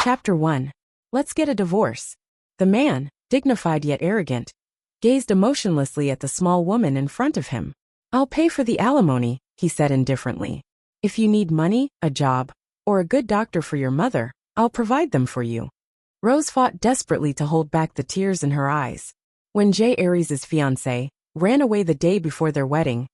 Chapter 1. Let's get a divorce. The man, dignified yet arrogant, gazed emotionlessly at the small woman in front of him. I'll pay for the alimony, he said indifferently. If you need money, a job, or a good doctor for your mother, I'll provide them for you. Rose fought desperately to hold back the tears in her eyes. When Jay Aries' fiancée ran away the day before their wedding,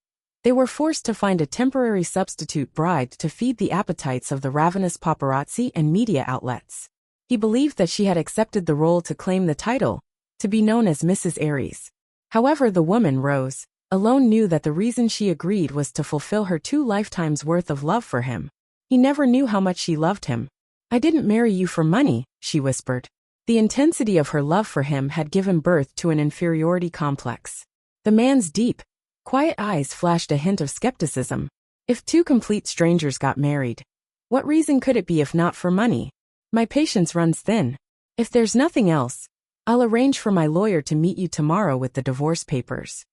they were forced to find a temporary substitute bride to feed the appetites of the ravenous paparazzi and media outlets. He believed that she had accepted the role to claim the title, to be known as Mrs. Aries. However, the woman, Rose, alone knew that the reason she agreed was to fulfill her 2 lifetimes' worth of love for him. He never knew how much she loved him. I didn't marry you for money, she whispered. The intensity of her love for him had given birth to an inferiority complex. The man's deep, quiet eyes flashed a hint of skepticism. If 2 complete strangers got married, what reason could it be if not for money? My patience runs thin. If there's nothing else, I'll arrange for my lawyer to meet you tomorrow with the divorce papers.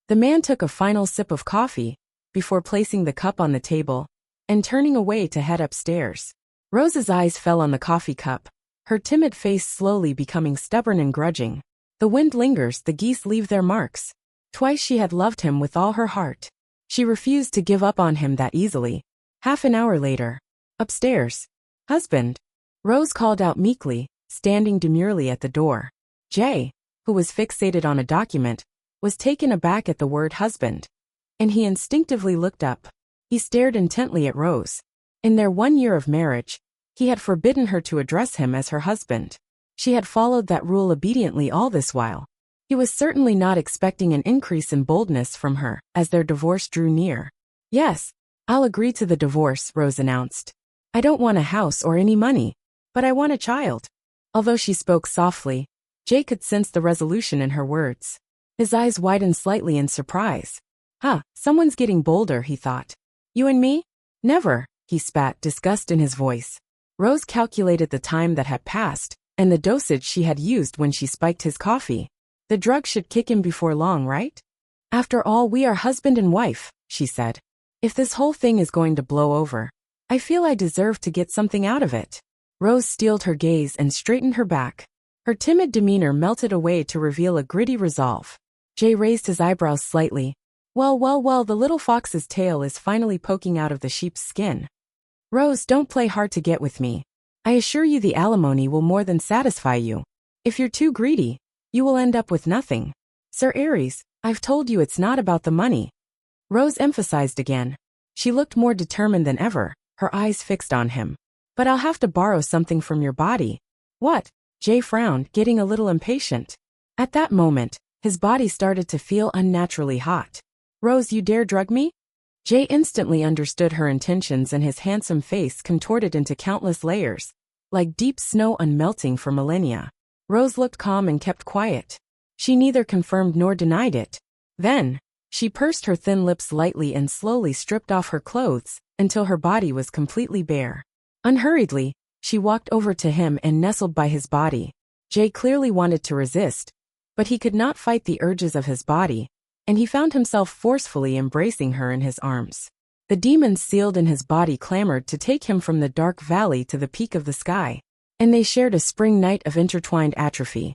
The man took a final sip of coffee, before placing the cup on the table, and turning away to head upstairs. Rose's eyes fell on the coffee cup, her timid face slowly becoming stubborn and grudging. The wind lingers, the geese leave their marks. Twice she had loved him with all her heart. She refused to give up on him that easily. Half an hour later. Upstairs. Husband. Rose called out meekly, standing demurely at the door. Jay, who was fixated on a document, was taken aback at the word husband. And he instinctively looked up. He stared intently at Rose. In their 1 year of marriage, he had forbidden her to address him as her husband. She had followed that rule obediently all this while. He was certainly not expecting an increase in boldness from her as their divorce drew near. Yes, I'll agree to the divorce, Rose announced. I don't want a house or any money, but I want a child. Although she spoke softly, Jay could sense the resolution in her words. His eyes widened slightly in surprise. Someone's getting bolder, he thought. You and me? Never, he spat, disgust in his voice. Rose calculated the time that had passed, and the dosage she had used when she spiked his coffee. The drug should kick in before long, right? After all, we are husband and wife, she said. If this whole thing is going to blow over, I feel I deserve to get something out of it. Rose steeled her gaze and straightened her back. Her timid demeanor melted away to reveal a gritty resolve. Jay raised his eyebrows slightly. Well, the little fox's tail is finally poking out of the sheep's skin. Rose, don't play hard to get with me. I assure you the alimony will more than satisfy you. If you're too greedy, you will end up with nothing. Sir Aries, I've told you it's not about the money. Rose emphasized again. She looked more determined than ever, her eyes fixed on him. But I'll have to borrow something from your body. What? Jay frowned, getting a little impatient. At that moment, his body started to feel unnaturally hot. Rose, you dare drug me? Jay instantly understood her intentions and his handsome face contorted into countless layers, like deep snow unmelting for millennia. Rose looked calm and kept quiet. She neither confirmed nor denied it. Then, she pursed her thin lips lightly and slowly stripped off her clothes, until her body was completely bare. Unhurriedly, she walked over to him and nestled by his body. Jay clearly wanted to resist, but he could not fight the urges of his body, and he found himself forcefully embracing her in his arms. The demons sealed in his body clamored to take him from the dark valley to the peak of the sky, and they shared a spring night of intertwined atrophy.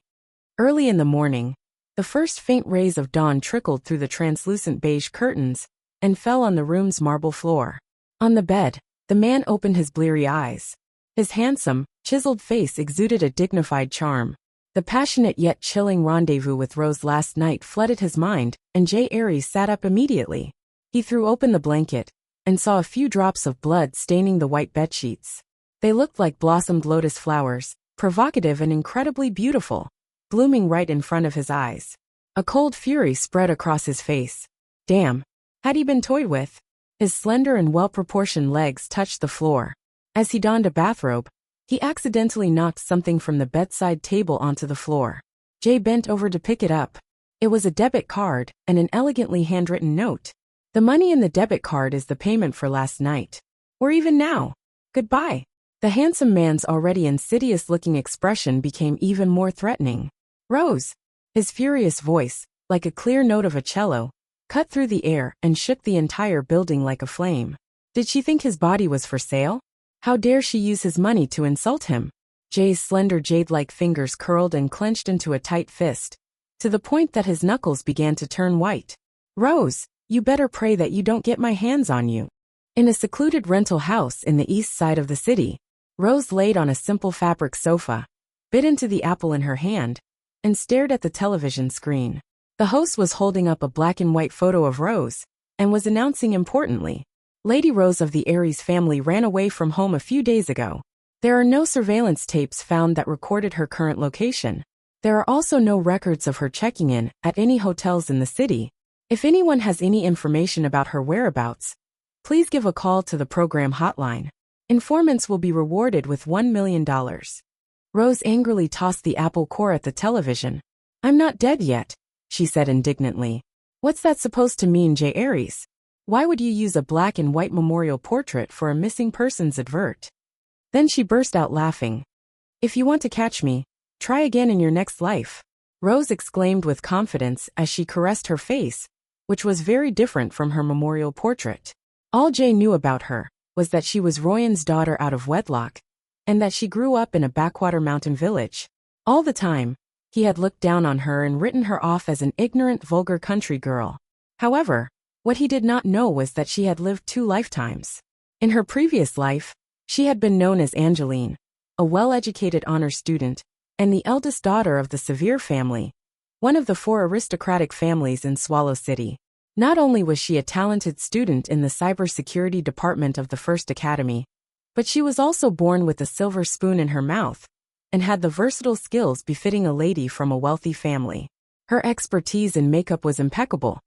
Early in the morning, the first faint rays of dawn trickled through the translucent beige curtains and fell on the room's marble floor. On the bed, the man opened his bleary eyes. His handsome, chiseled face exuded a dignified charm. The passionate yet chilling rendezvous with Rose last night flooded his mind, and Jay Aries sat up immediately. He threw open the blanket and saw a few drops of blood staining the white bedsheets. They looked like blossomed lotus flowers, provocative and incredibly beautiful, blooming right in front of his eyes. A cold fury spread across his face. Damn, had he been toyed with? His slender and well-proportioned legs touched the floor. As he donned a bathrobe, he accidentally knocked something from the bedside table onto the floor. Jay bent over to pick it up. It was a debit card and an elegantly handwritten note. The money in the debit card is the payment for last night. Or even now. Goodbye. The handsome man's already insidious-looking expression became even more threatening. Rose. His furious voice, like a clear note of a cello, cut through the air and shook the entire building like a flame. Did she think his body was for sale? How dare she use his money to insult him? Jay's slender jade-like fingers curled and clenched into a tight fist, to the point that his knuckles began to turn white. Rose, you better pray that you don't get my hands on you. In a secluded rental house in the east side of the city, Rose laid on a simple fabric sofa, bit into the apple in her hand, and stared at the television screen. The host was holding up a black and white photo of Rose, and was announcing importantly, Lady Rose of the Aries family ran away from home a few days ago. There are no surveillance tapes found that recorded her current location. There are also no records of her checking in at any hotels in the city. If anyone has any information about her whereabouts, please give a call to the program hotline. Informants will be rewarded with $1 million. Rose angrily tossed the apple core at the television. I'm not dead yet, she said indignantly. What's that supposed to mean, J. Aries? Why would you use a black and white memorial portrait for a missing persons advert? Then she burst out laughing. If you want to catch me, try again in your next life, Rose exclaimed with confidence as she caressed her face, which was very different from her memorial portrait. All Jay knew about her was that she was Royan's daughter out of wedlock, and that she grew up in a backwater mountain village. All the time, he had looked down on her and written her off as an ignorant, vulgar country girl. However, what he did not know was that she had lived 2 lifetimes. In her previous life, she had been known as Angeline, a well-educated honor student, and the eldest daughter of the Sevier family, one of the 4 aristocratic families in Swallow City. Not only was she a talented student in the cybersecurity department of the First Academy, but she was also born with a silver spoon in her mouth, and had the versatile skills befitting a lady from a wealthy family. Her expertise in makeup was impeccable.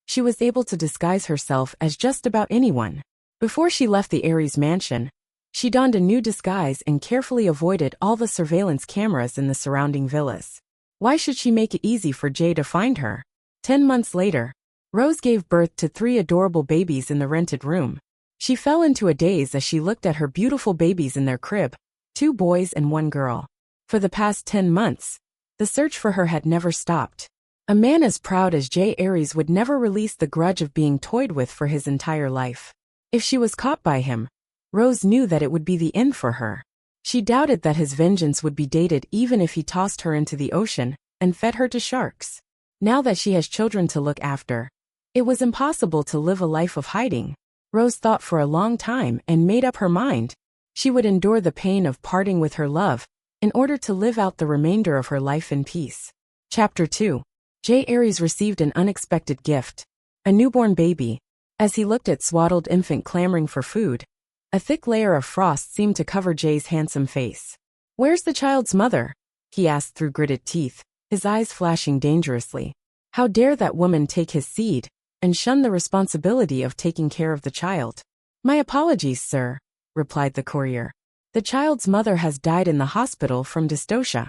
She was able to disguise herself as just about anyone. Before she left the Aries mansion, she donned a new disguise and carefully avoided all the surveillance cameras in the surrounding villas. Why should she make it easy for Jay to find her? 10 months later, Rose gave birth to 3 adorable babies in the rented room. She fell into a daze as she looked at her beautiful babies in their crib, 2 boys and 1 girl. For the past 10 months, the search for her had never stopped. A man as proud as Jay Aries would never release the grudge of being toyed with for his entire life. If she was caught by him, Rose knew that it would be the end for her. She doubted that his vengeance would be dated even if he tossed her into the ocean and fed her to sharks. Now that she has children to look after, it was impossible to live a life of hiding. Rose thought for a long time and made up her mind. She would endure the pain of parting with her love in order to live out the remainder of her life in peace. Chapter 2. Jay Aries received an unexpected gift. A newborn baby. As he looked at swaddled infant clamoring for food, a thick layer of frost seemed to cover Jay's handsome face. Where's the child's mother? He asked through gritted teeth, his eyes flashing dangerously. How dare that woman take his seed and shun the responsibility of taking care of the child? My apologies, sir, replied the courier. The child's mother has died in the hospital from dystocia.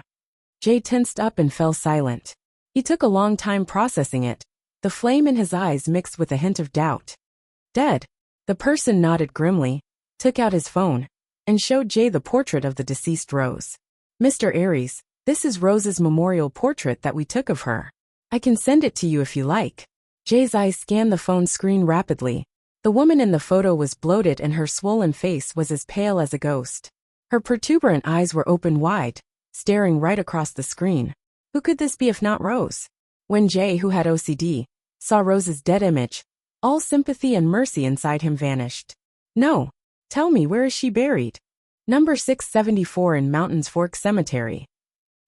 Jay tensed up and fell silent. He took a long time processing it, the flame in his eyes mixed with a hint of doubt. Dead? The person nodded grimly, took out his phone, and showed Jay the portrait of the deceased Rose. Mr. Aries, this is Rose's memorial portrait that we took of her. I can send it to you if you like. Jay's eyes scanned the phone screen rapidly. The woman in the photo was bloated and her swollen face was as pale as a ghost. Her protuberant eyes were open wide, staring right across the screen. Who could this be if not Rose? When Jay, who had OCD, saw Rose's dead image, all sympathy and mercy inside him vanished. No. Tell me, where is she buried? Number 674 in Mountains Fork Cemetery.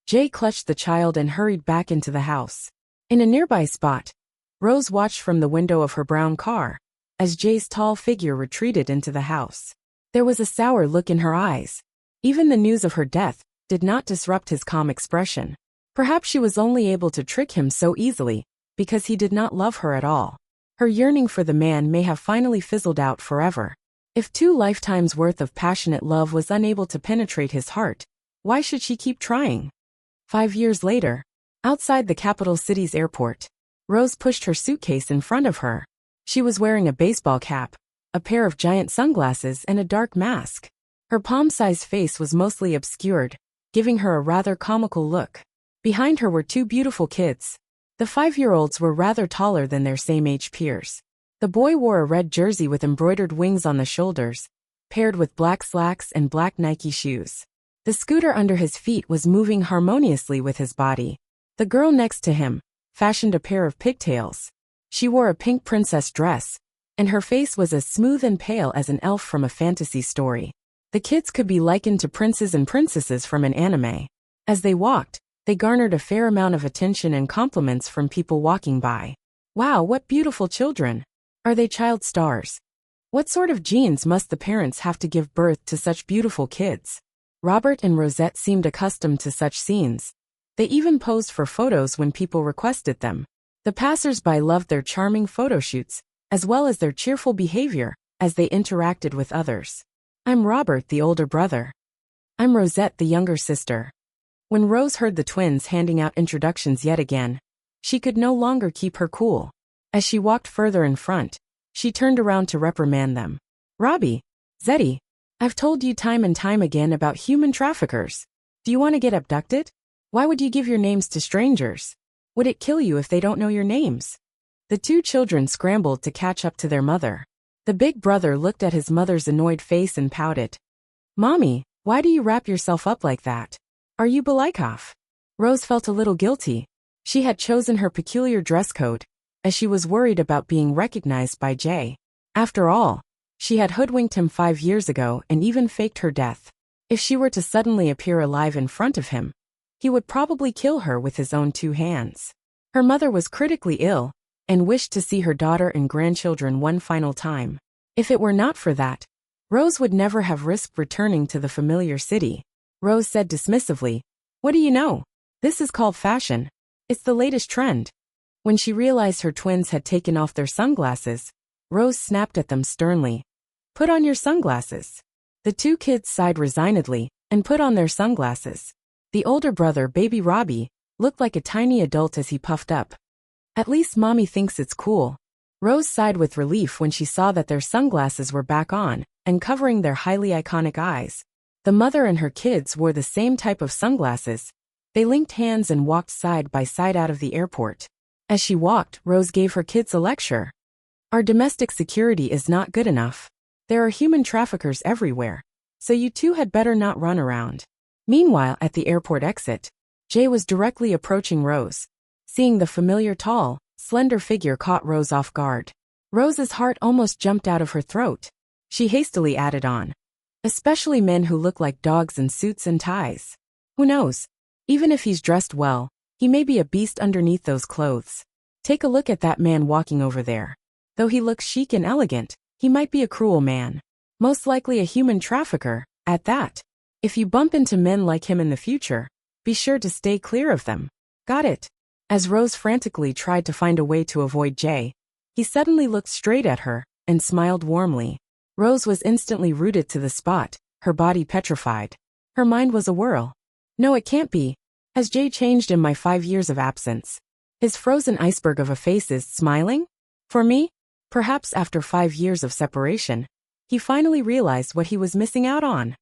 Jay clutched the child and hurried back into the house. In a nearby spot, Rose watched from the window of her brown car as Jay's tall figure retreated into the house. There was a sour look in her eyes. Even the news of her death did not disrupt his calm expression. Perhaps she was only able to trick him so easily because he did not love her at all. Her yearning for the man may have finally fizzled out forever. If 2 lifetimes worth of passionate love was unable to penetrate his heart, why should she keep trying? 5 years later, outside the capital city's airport, Rose pushed her suitcase in front of her. She was wearing a baseball cap, a pair of giant sunglasses and a dark mask. Her palm-sized face was mostly obscured, giving her a rather comical look. Behind her were 2 beautiful kids. The 5-year-olds were rather taller than their same-age peers. The boy wore a red jersey with embroidered wings on the shoulders, paired with black slacks and black Nike shoes. The scooter under his feet was moving harmoniously with his body. The girl next to him fashioned a pair of pigtails. She wore a pink princess dress, and her face was as smooth and pale as an elf from a fantasy story. The kids could be likened to princes and princesses from an anime. As they walked, they garnered a fair amount of attention and compliments from people walking by. Wow, what beautiful children! Are they child stars? What sort of genes must the parents have to give birth to such beautiful kids? Robert and Rosette seemed accustomed to such scenes. They even posed for photos when people requested them. The passers-by loved their charming photo shoots, as well as their cheerful behavior, as they interacted with others. I'm Robert, the older brother. I'm Rosette, the younger sister. When Rose heard the twins handing out introductions yet again, she could no longer keep her cool. As she walked further in front, she turned around to reprimand them. Robbie, Zeddy, I've told you time and time again about human traffickers. Do you want to get abducted? Why would you give your names to strangers? Would it kill you if they don't know your names? The two children scrambled to catch up to their mother. The big brother looked at his mother's annoyed face and pouted. Mommy, why do you wrap yourself up like that? Are you Belikov? Rose felt a little guilty. She had chosen her peculiar dress code, as she was worried about being recognized by Jay. After all, she had hoodwinked him 5 years ago and even faked her death. If she were to suddenly appear alive in front of him, he would probably kill her with his own 2 hands. Her mother was critically ill, and wished to see her daughter and grandchildren one final time. If it were not for that, Rose would never have risked returning to the familiar city. Rose said dismissively, "What do you know? This is called fashion. It's the latest trend." When she realized her twins had taken off their sunglasses, Rose snapped at them sternly. "Put on your sunglasses." The 2 kids sighed resignedly and put on their sunglasses. The older brother, baby Robbie, looked like a tiny adult as he puffed up. At least Mommy thinks it's cool. Rose sighed with relief when she saw that their sunglasses were back on and covering their highly iconic eyes. The mother and her kids wore the same type of sunglasses. They linked hands and walked side by side out of the airport. As she walked, Rose gave her kids a lecture. Our domestic security is not good enough. There are human traffickers everywhere, so you two had better not run around. Meanwhile, at the airport exit, Jay was directly approaching Rose. Seeing the familiar tall, slender figure caught Rose off guard. Rose's heart almost jumped out of her throat. She hastily added on. Especially men who look like dogs in suits and ties. Who knows? Even if he's dressed well, he may be a beast underneath those clothes. Take a look at that man walking over there. Though he looks chic and elegant, he might be a cruel man. Most likely a human trafficker, at that. If you bump into men like him in the future, be sure to stay clear of them. Got it? As Rose frantically tried to find a way to avoid Jay, he suddenly looked straight at her and smiled warmly. Rose was instantly rooted to the spot, her body petrified. Her mind was a whirl. No, it can't be. Has Jay changed in my 5 years of absence? His frozen iceberg of a face is smiling? For me? Perhaps after 5 years of separation, he finally realized what he was missing out on.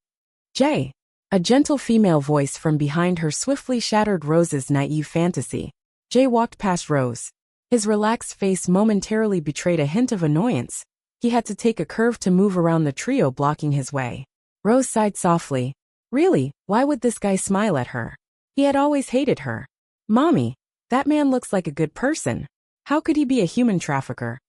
Jay. A gentle female voice from behind her swiftly shattered Rose's naive fantasy. Jay walked past Rose. His relaxed face momentarily betrayed a hint of annoyance. He had to take a curve to move around the trio blocking his way. Rose sighed softly. Really, why would this guy smile at her? He had always hated her. Mommy, that man looks like a good person. How could he be a human trafficker?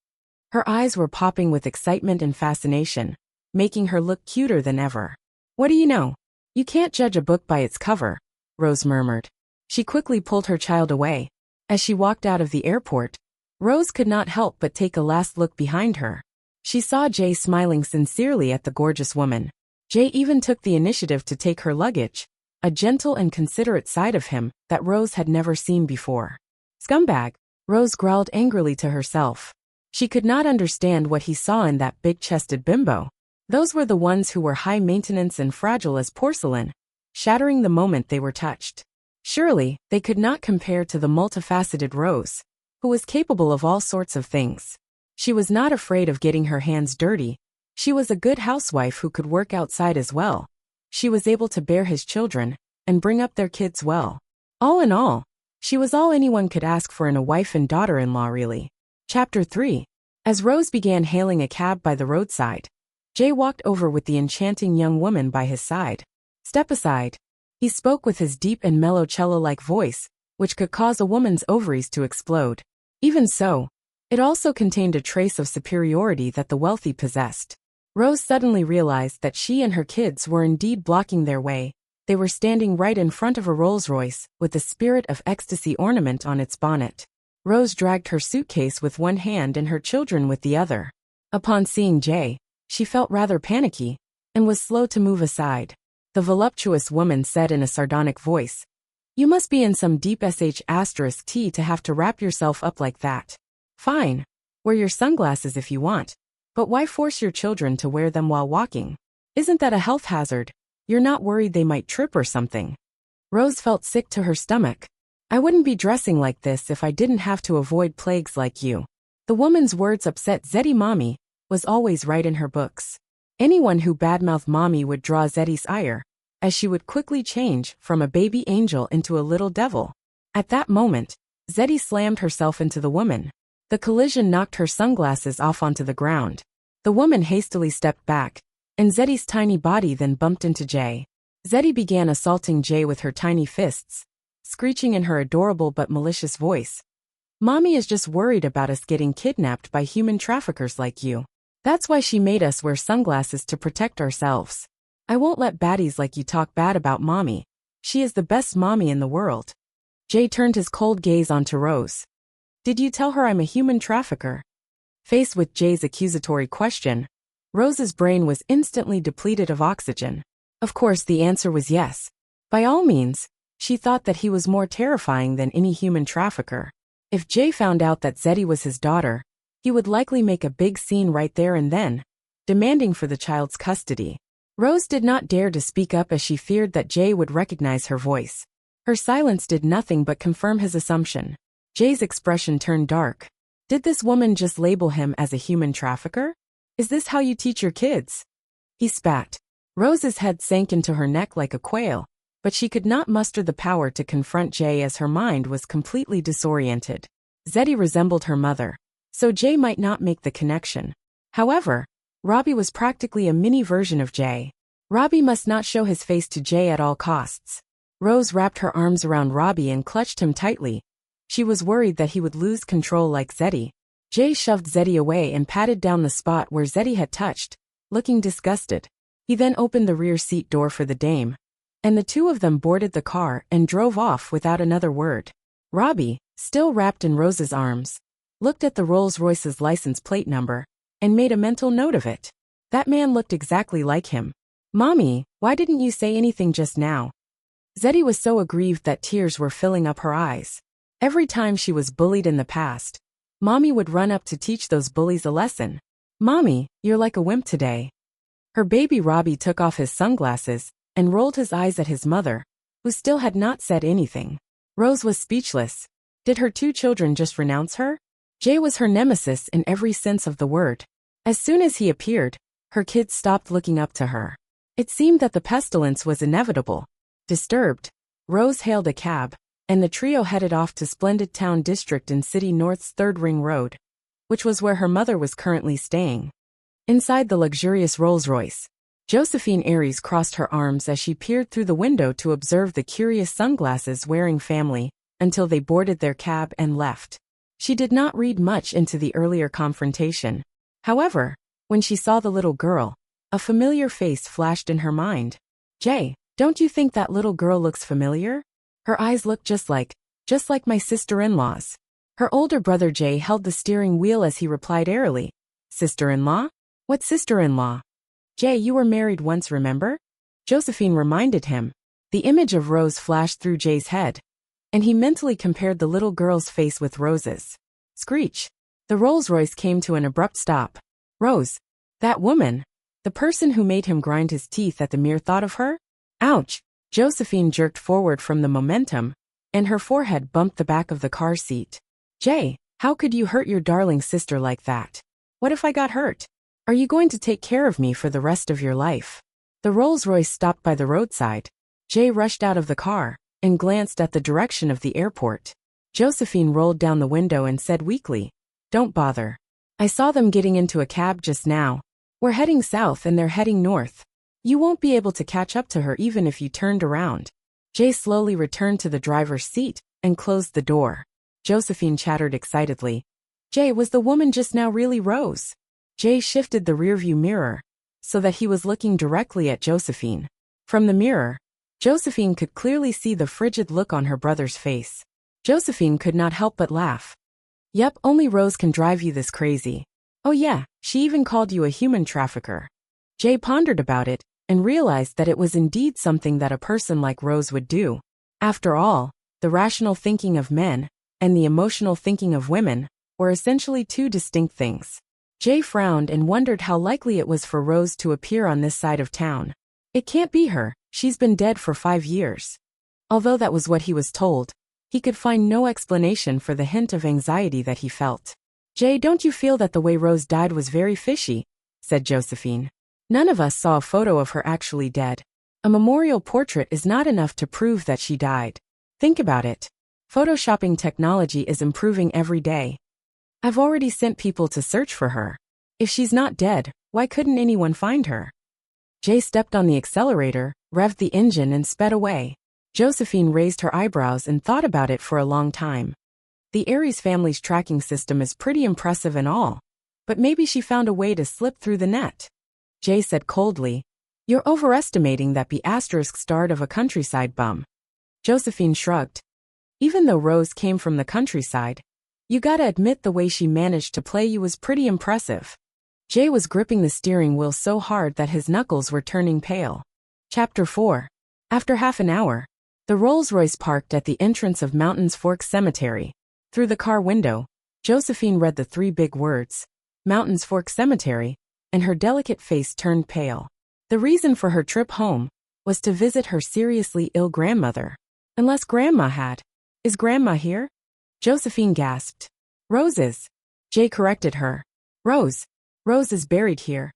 Her eyes were popping with excitement and fascination, making her look cuter than ever. What do you know? You can't judge a book by its cover, Rose murmured. She quickly pulled her child away. As she walked out of the airport, Rose could not help but take a last look behind her. She saw Jay smiling sincerely at the gorgeous woman. Jay even took the initiative to take her luggage, a gentle and considerate side of him that Rose had never seen before. Scumbag, Rose growled angrily to herself. She could not understand what he saw in that big-chested bimbo. Those were the ones who were high maintenance and fragile as porcelain, shattering the moment they were touched. Surely, they could not compare to the multifaceted Rose, who was capable of all sorts of things. She was not afraid of getting her hands dirty. She was a good housewife who could work outside as well. She was able to bear his children and bring up their kids well. All in all, she was all anyone could ask for in a wife and daughter-in-law, really. Chapter 3. As Rose began hailing a cab by the roadside, Jay walked over with the enchanting young woman by his side. Step aside, He spoke with his deep and mellow cello-like voice, which could cause a woman's ovaries to explode. Even so, it also contained a trace of superiority that the wealthy possessed. Rose suddenly realized that she and her kids were indeed blocking their way. They were standing right in front of a Rolls-Royce, with the Spirit of Ecstasy ornament on its bonnet. Rose dragged her suitcase with one hand and her children with the other. Upon seeing Jay, she felt rather panicky, and was slow to move aside. The voluptuous woman said in a sardonic voice, "You must be in some deep sh*t to have to wrap yourself up like that. Fine, wear your sunglasses if you want, but why force your children to wear them while walking? Isn't that a health hazard? You're not worried they might trip or something?" Rose felt sick to her stomach. "I wouldn't be dressing like this if I didn't have to avoid plagues like you." The woman's words upset Zeddy. Mommy was always right in her books. Anyone who badmouthed Mommy would draw Zeddy's ire, as she would quickly change from a baby angel into a little devil. At that moment, Zeddy slammed herself into the woman. The collision knocked her sunglasses off onto the ground. The woman hastily stepped back, and Zeddy's tiny body then bumped into Jay. Zeddy began assaulting Jay with her tiny fists, screeching in her adorable but malicious voice, "Mommy is just worried about us getting kidnapped by human traffickers like you. That's why she made us wear sunglasses to protect ourselves. I won't let baddies like you talk bad about Mommy. She is the best mommy in the world." Jay turned his cold gaze onto Rose. "Did you tell her I'm a human trafficker?" Faced with Jay's accusatory question, Rose's brain was instantly depleted of oxygen. Of course the answer was yes. By all means, she thought that he was more terrifying than any human trafficker. If Jay found out that Zeddy was his daughter, he would likely make a big scene right there and then, demanding for the child's custody. Rose did not dare to speak up as she feared that Jay would recognize her voice. Her silence did nothing but confirm his assumption. Jay's expression turned dark. Did this woman just label him as a human trafficker? Is this how you teach your kids? He spat. Rose's head sank into her neck like a quail, but she could not muster the power to confront Jay as her mind was completely disoriented. Zeddy resembled her mother, so Jay might not make the connection. However, Robbie was practically a mini version of Jay. Robbie must not show his face to Jay at all costs. Rose wrapped her arms around Robbie and clutched him tightly. She was worried that he would lose control like Zeddy. Jay shoved Zeddy away and patted down the spot where Zeddy had touched, looking disgusted. He then opened the rear seat door for the dame, and the two of them boarded the car and drove off without another word. Robbie, still wrapped in Rose's arms, looked at the Rolls-Royce's license plate number, and made a mental note of it. That man looked exactly like him. "Mommy, why didn't you say anything just now?" Zeddy was so aggrieved that tears were filling up her eyes. Every time she was bullied in the past, Mommy would run up to teach those bullies a lesson. "Mommy, you're like a wimp today." Her baby Robbie took off his sunglasses and rolled his eyes at his mother, who still had not said anything. Rose was speechless. Did her two children just renounce her? Jay was her nemesis in every sense of the word. As soon as he appeared, her kids stopped looking up to her. It seemed that the pestilence was inevitable. Disturbed, Rose hailed a cab, and the trio headed off to Splendid Town District in City North's 3rd Ring Road, which was where her mother was currently staying. Inside the luxurious Rolls-Royce, Josephine Aries crossed her arms as she peered through the window to observe the curious sunglasses-wearing family until they boarded their cab and left. She did not read much into the earlier confrontation. However, when she saw the little girl, a familiar face flashed in her mind. "Jay, don't you think that little girl looks familiar? Her eyes look just like my sister-in-law's." Her older brother Jay held the steering wheel as he replied airily, "Sister-in-law? What sister-in-law?" "Jay, you were married once, remember?" Josephine reminded him. The image of Rose flashed through Jay's head, and he mentally compared the little girl's face with Rose's. Screech! The Rolls-Royce came to an abrupt stop. Rose, that woman, the person who made him grind his teeth at the mere thought of her? Ouch! Josephine jerked forward from the momentum, and her forehead bumped the back of the car seat. "Jay, how could you hurt your darling sister like that? What if I got hurt? Are you going to take care of me for the rest of your life?" The Rolls-Royce stopped by the roadside. Jay rushed out of the car and glanced at the direction of the airport. Josephine rolled down the window and said weakly, "Don't bother. I saw them getting into a cab just now. We're heading south and they're heading north. You won't be able to catch up to her even if you turned around." Jay slowly returned to the driver's seat and closed the door. Josephine chattered excitedly. Jay, was the woman just now really Rose? Jay shifted the rearview mirror so that he was looking directly at Josephine. From the mirror, Josephine could clearly see the frigid look on her brother's face. Josephine could not help but laugh. Yep, only Rose can drive you this crazy. Oh yeah, she even called you a human trafficker. Jay pondered about it and realized that it was indeed something that a person like Rose would do. After all, the rational thinking of men and the emotional thinking of women were essentially two distinct things. Jay frowned and wondered how likely it was for Rose to appear on this side of town. It can't be her, she's been dead for 5 years. Although that was what he was told, he could find no explanation for the hint of anxiety that he felt. Jay, don't you feel that the way Rose died was very fishy? Said Josephine. None of us saw a photo of her actually dead. A memorial portrait is not enough to prove that she died. Think about it. Photoshopping technology is improving every day. I've already sent people to search for her. If she's not dead, why couldn't anyone find her? Jay stepped on the accelerator, revved the engine and sped away. Josephine raised her eyebrows and thought about it for a long time. The Aries family's tracking system is pretty impressive and all, but maybe she found a way to slip through the net. Jay said coldly, "You're overestimating that B** start of a countryside bum." Josephine shrugged. Even though Rose came from the countryside, you gotta admit the way she managed to play you was pretty impressive. Jay was gripping the steering wheel so hard that his knuckles were turning pale. Chapter 4. After half an hour, the Rolls-Royce parked at the entrance of Mountains Fork Cemetery. Through the car window, Josephine read the 3 big words, Mountains Fork Cemetery, and her delicate face turned pale. The reason for her trip home was to visit her seriously ill grandmother. Unless Grandma had. Is Grandma here? Josephine gasped. Rose is. Jay corrected her. Rose is buried here.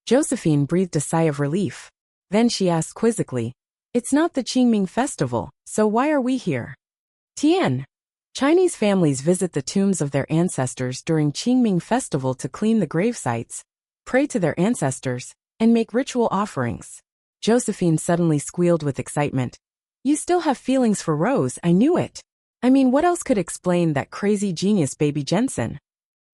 Josephine breathed a sigh of relief. Then she asked quizzically, "It's not the Qingming festival, so why are we here?" Tian. Chinese families visit the tombs of their ancestors during Qingming festival to clean the grave sites, pray to their ancestors, and make ritual offerings. Josephine suddenly squealed with excitement. You still have feelings for Rose, I knew it. I mean, what else could explain that crazy genius baby Jensen?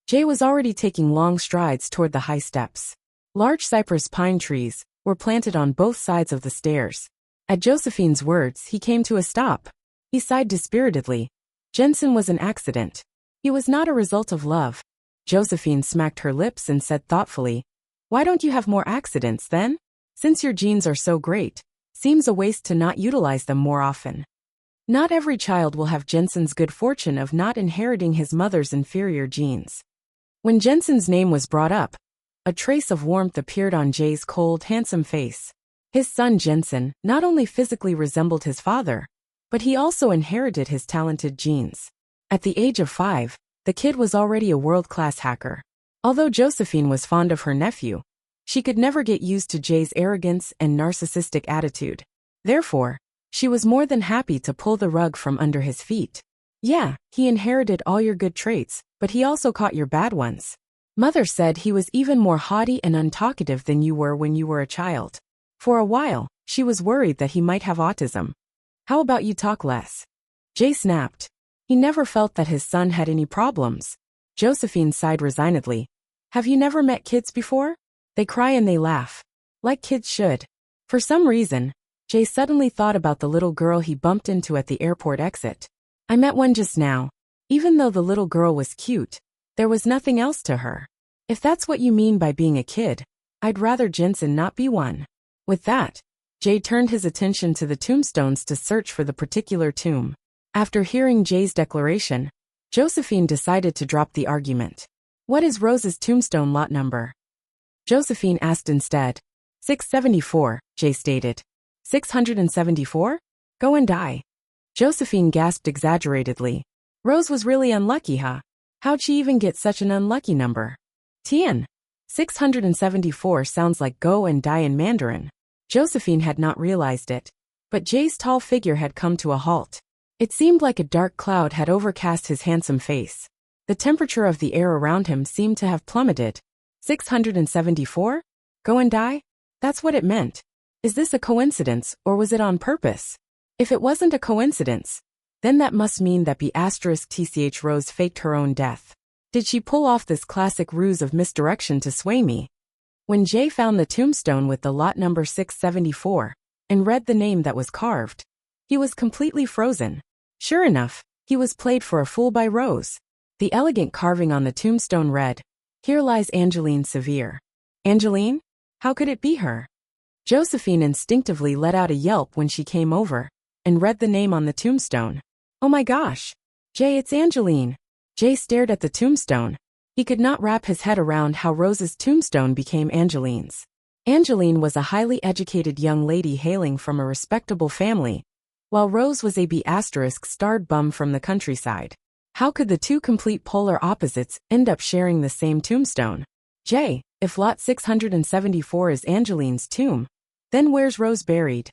Jay was already taking long strides toward the high steps. Large cypress pine trees were planted on both sides of the stairs. At Josephine's words, he came to a stop. He sighed dispiritedly. Jensen was an accident. He was not a result of love. Josephine smacked her lips and said thoughtfully, "Why don't you have more accidents then? Since your genes are so great, seems a waste to not utilize them more often." Not every child will have Jensen's good fortune of not inheriting his mother's inferior genes. When Jensen's name was brought up, a trace of warmth appeared on Jay's cold, handsome face. His son Jensen not only physically resembled his father, but he also inherited his talented genes. At the age of 5, the kid was already a world-class hacker. Although Josephine was fond of her nephew, she could never get used to Jay's arrogance and narcissistic attitude. Therefore, she was more than happy to pull the rug from under his feet. Yeah, he inherited all your good traits, but he also caught your bad ones. Mother said he was even more haughty and untalkative than you were when you were a child. For a while, she was worried that he might have autism. How about you talk less? Jay snapped. He never felt that his son had any problems. Josephine sighed resignedly. Have you never met kids before? They cry and they laugh. Like kids should. For some reason, Jay suddenly thought about the little girl he bumped into at the airport exit. I met one just now. Even though the little girl was cute, there was nothing else to her. If that's what you mean by being a kid, I'd rather Jensen not be one. With that, Jay turned his attention to the tombstones to search for the particular tomb. After hearing Jay's declaration, Josephine decided to drop the argument. What is Rose's tombstone lot number? Josephine asked instead. 674, Jay stated. 674? Go and die. Josephine gasped exaggeratedly. Rose was really unlucky, huh? How'd she even get such an unlucky number? Tian. 674 sounds like go and die in Mandarin. Josephine had not realized it, but Jay's tall figure had come to a halt. It seemed like a dark cloud had overcast his handsome face. The temperature of the air around him seemed to have plummeted. 674? Go and die? That's what it meant. Is this a coincidence, or was it on purpose? If it wasn't a coincidence, then that must mean that B*TCH Rose faked her own death. Did she pull off this classic ruse of misdirection to sway me? When Jay found the tombstone with the lot number 674 and read the name that was carved, he was completely frozen. Sure enough, he was played for a fool by Rose. The elegant carving on the tombstone read, "Here lies Angeline Sevier." Angeline? How could it be her? Josephine instinctively let out a yelp when she came over and read the name on the tombstone. Oh my gosh! Jay, it's Angeline! Jay stared at the tombstone. He could not wrap his head around how Rose's tombstone became Angeline's. Angeline was a highly educated young lady hailing from a respectable family, while Rose was a B***starred bum from the countryside. How could the two complete polar opposites end up sharing the same tombstone? Jay, if lot 674 is Angeline's tomb, then where's Rose buried?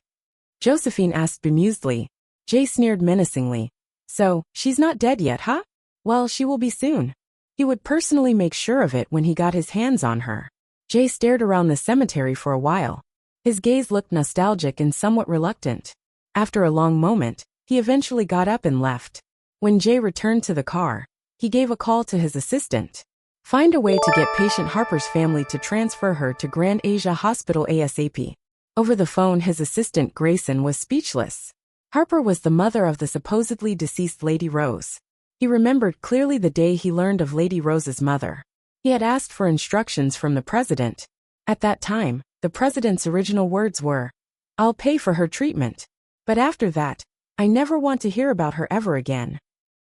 Josephine asked bemusedly. Jay sneered menacingly. So, she's not dead yet, huh? Well, she will be soon. He would personally make sure of it when he got his hands on her. Jay stared around the cemetery for a while. His gaze looked nostalgic and somewhat reluctant. After a long moment, he eventually got up and left. When Jay returned to the car, he gave a call to his assistant. Find a way to get patient Harper's family to transfer her to Grand Asia Hospital ASAP. Over the phone, his assistant Grayson was speechless. Harper was the mother of the supposedly deceased Lady Rose. He remembered clearly the day he learned of Lady Rose's mother. He had asked for instructions from the president. At that time, the president's original words were, "I'll pay for her treatment. But after that, I never want to hear about her ever again."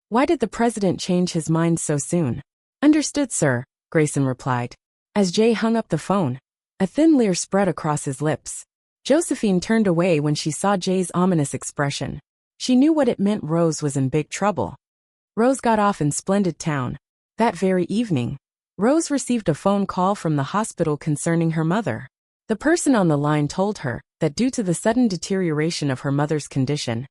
Why did the president change his mind so soon? Understood, sir, Grayson replied. As Jay hung up the phone, a thin leer spread across his lips. Josephine turned away when she saw Jay's ominous expression. She knew what it meant. Rose was in big trouble. Rose got off in splendid town. That very evening, Rose received a phone call from the hospital concerning her mother. The person on the line told her that due to the sudden deterioration of her mother's condition,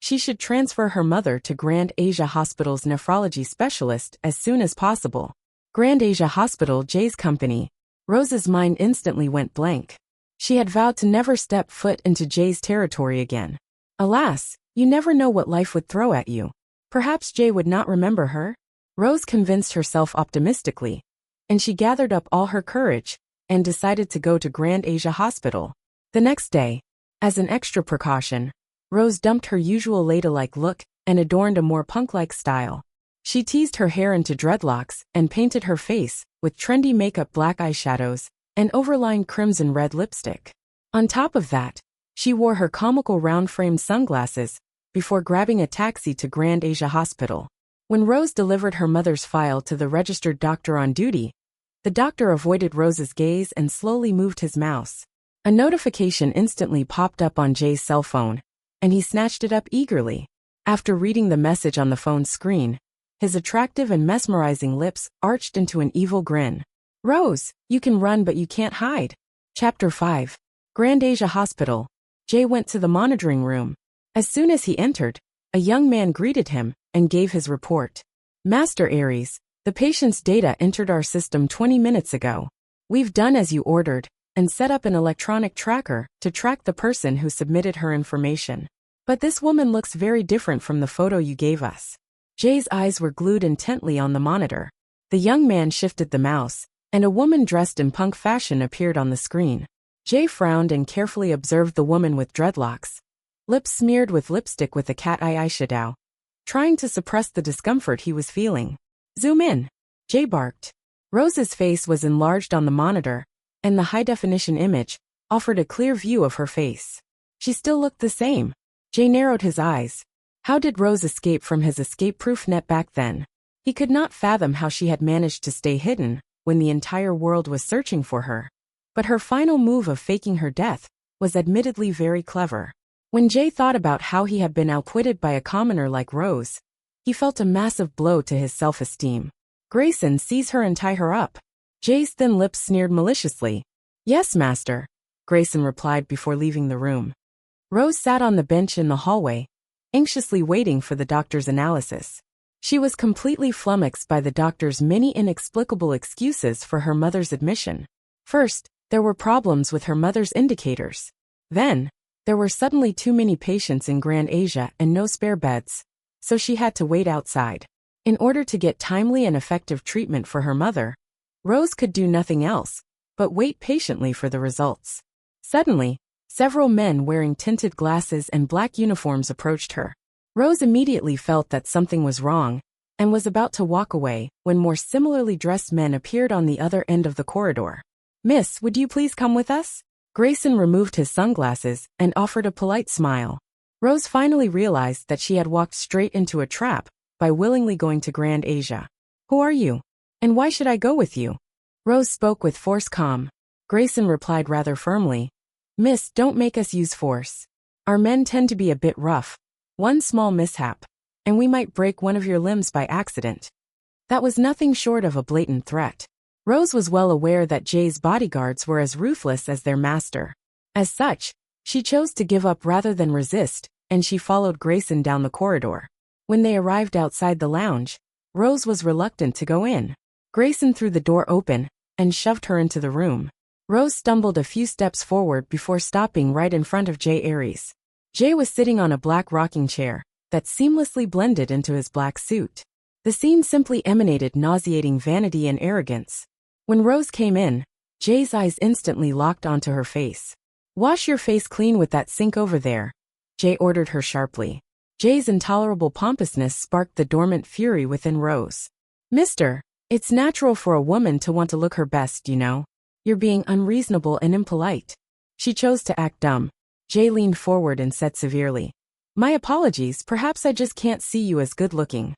she should transfer her mother to Grand Asia Hospital's nephrology specialist as soon as possible. Grand Asia Hospital, Jay's company. Rose's mind instantly went blank. She had vowed to never step foot into Jay's territory again. Alas, you never know what life would throw at you. Perhaps Jay would not remember her? Rose convinced herself optimistically, and she gathered up all her courage and decided to go to Grand Asia Hospital. The next day, as an extra precaution, Rose dumped her usual ladylike look and adorned a more punk-like style. She teased her hair into dreadlocks and painted her face with trendy makeup, black eyeshadows, and overlined crimson red lipstick. On top of that, she wore her comical round-framed sunglasses before grabbing a taxi to Grand Asia Hospital. When Rose delivered her mother's file to the registered doctor on duty, the doctor avoided Rose's gaze and slowly moved his mouse. A notification instantly popped up on Jay's cell phone, and he snatched it up eagerly. After reading the message on the phone screen, his attractive and mesmerizing lips arched into an evil grin. Rose, you can run but you can't hide. Chapter 5. Grand Asia Hospital. Jay went to the monitoring room. As soon as he entered, a young man greeted him and gave his report. Master Aries, the patient's data entered our system 20 minutes ago. We've done as you ordered and set up an electronic tracker to track the person who submitted her information. But this woman looks very different from the photo you gave us. Jay's eyes were glued intently on the monitor. The young man shifted the mouse, and a woman dressed in punk fashion appeared on the screen. Jay frowned and carefully observed the woman with dreadlocks, lips smeared with lipstick with a cat eye eyeshadow, trying to suppress the discomfort he was feeling. Zoom in, Jay barked. Rose's face was enlarged on the monitor, and the high-definition image offered a clear view of her face. She still looked the same. Jay narrowed his eyes. How did Rose escape from his escape-proof net back then? He could not fathom how she had managed to stay hidden when the entire world was searching for her. But her final move of faking her death was admittedly very clever. When Jay thought about how he had been outwitted by a commoner like Rose, he felt a massive blow to his self-esteem. Grayson, seize her and tie her up. Jay's thin lips sneered maliciously. Yes, master, Grayson replied before leaving the room. Rose sat on the bench in the hallway, anxiously waiting for the doctor's analysis. She was completely flummoxed by the doctor's many inexplicable excuses for her mother's admission. First, there were problems with her mother's indicators. Then, There were suddenly too many patients in Grand Asia and no spare beds, so she had to wait outside. In order to get timely and effective treatment for her mother, Rose could do nothing else but wait patiently for the results. Suddenly, several men wearing tinted glasses and black uniforms approached her. Rose immediately felt that something was wrong and was about to walk away when more similarly dressed men appeared on the other end of the corridor. "Miss, would you please come with us?" Grayson removed his sunglasses and offered a polite smile. Rose finally realized that she had walked straight into a trap by willingly going to Grand Asia. "Who are you? And why should I go with you?" Rose spoke with forced calm. Grayson replied rather firmly, "Miss, don't make us use force. Our men tend to be a bit rough. One small mishap, and we might break one of your limbs by accident." That was nothing short of a blatant threat. Rose was well aware that Jay's bodyguards were as ruthless as their master. As such, she chose to give up rather than resist, and she followed Grayson down the corridor. When they arrived outside the lounge, Rose was reluctant to go in. Grayson threw the door open and shoved her into the room. Rose stumbled a few steps forward before stopping right in front of Jay Aries. Jay was sitting on a black rocking chair that seamlessly blended into his black suit. The scene simply emanated nauseating vanity and arrogance. When Rose came in, Jay's eyes instantly locked onto her face. "Wash your face clean with that sink over there," Jay ordered her sharply. Jay's intolerable pompousness sparked the dormant fury within Rose. "Mister, it's natural for a woman to want to look her best, you know. You're being unreasonable and impolite." She chose to act dumb. Jay leaned forward and said severely, "My apologies, perhaps I just can't see you as good looking."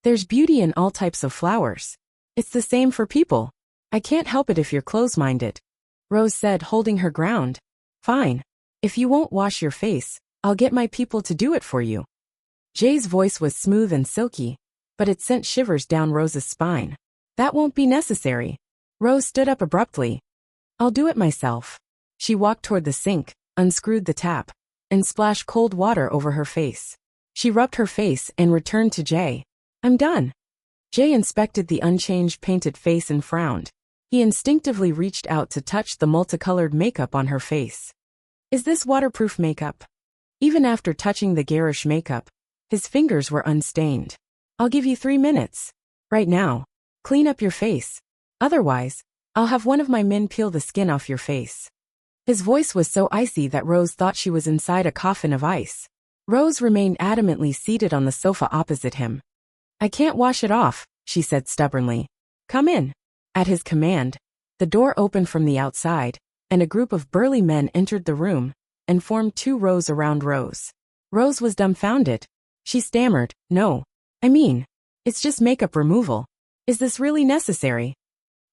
There's beauty in all types of flowers. It's the same for people. I can't help it if you're close-minded," Rose said, holding her ground. "Fine. If you won't wash your face, I'll get my people to do it for you." Jay's voice was smooth and silky, but it sent shivers down Rose's spine. "That won't be necessary." Rose stood up abruptly. "I'll do it myself." She walked toward the sink, unscrewed the tap, and splashed cold water over her face. She rubbed her face and returned to Jay. "I'm done." Jay inspected the unchanged painted face and frowned. He instinctively reached out to touch the multicolored makeup on her face. "Is this waterproof makeup?" Even after touching the garish makeup, his fingers were unstained. "I'll give you 3 minutes. Right now. Clean up your face. Otherwise, I'll have one of my men peel the skin off your face." His voice was so icy that Rose thought she was inside a coffin of ice. Rose remained adamantly seated on the sofa opposite him. "I can't wash it off," she said stubbornly. "Come in." At his command, the door opened from the outside, and a group of burly men entered the room and formed 2 rows around Rose. Rose was dumbfounded. She stammered, "No. I mean, it's just makeup removal. Is this really necessary?"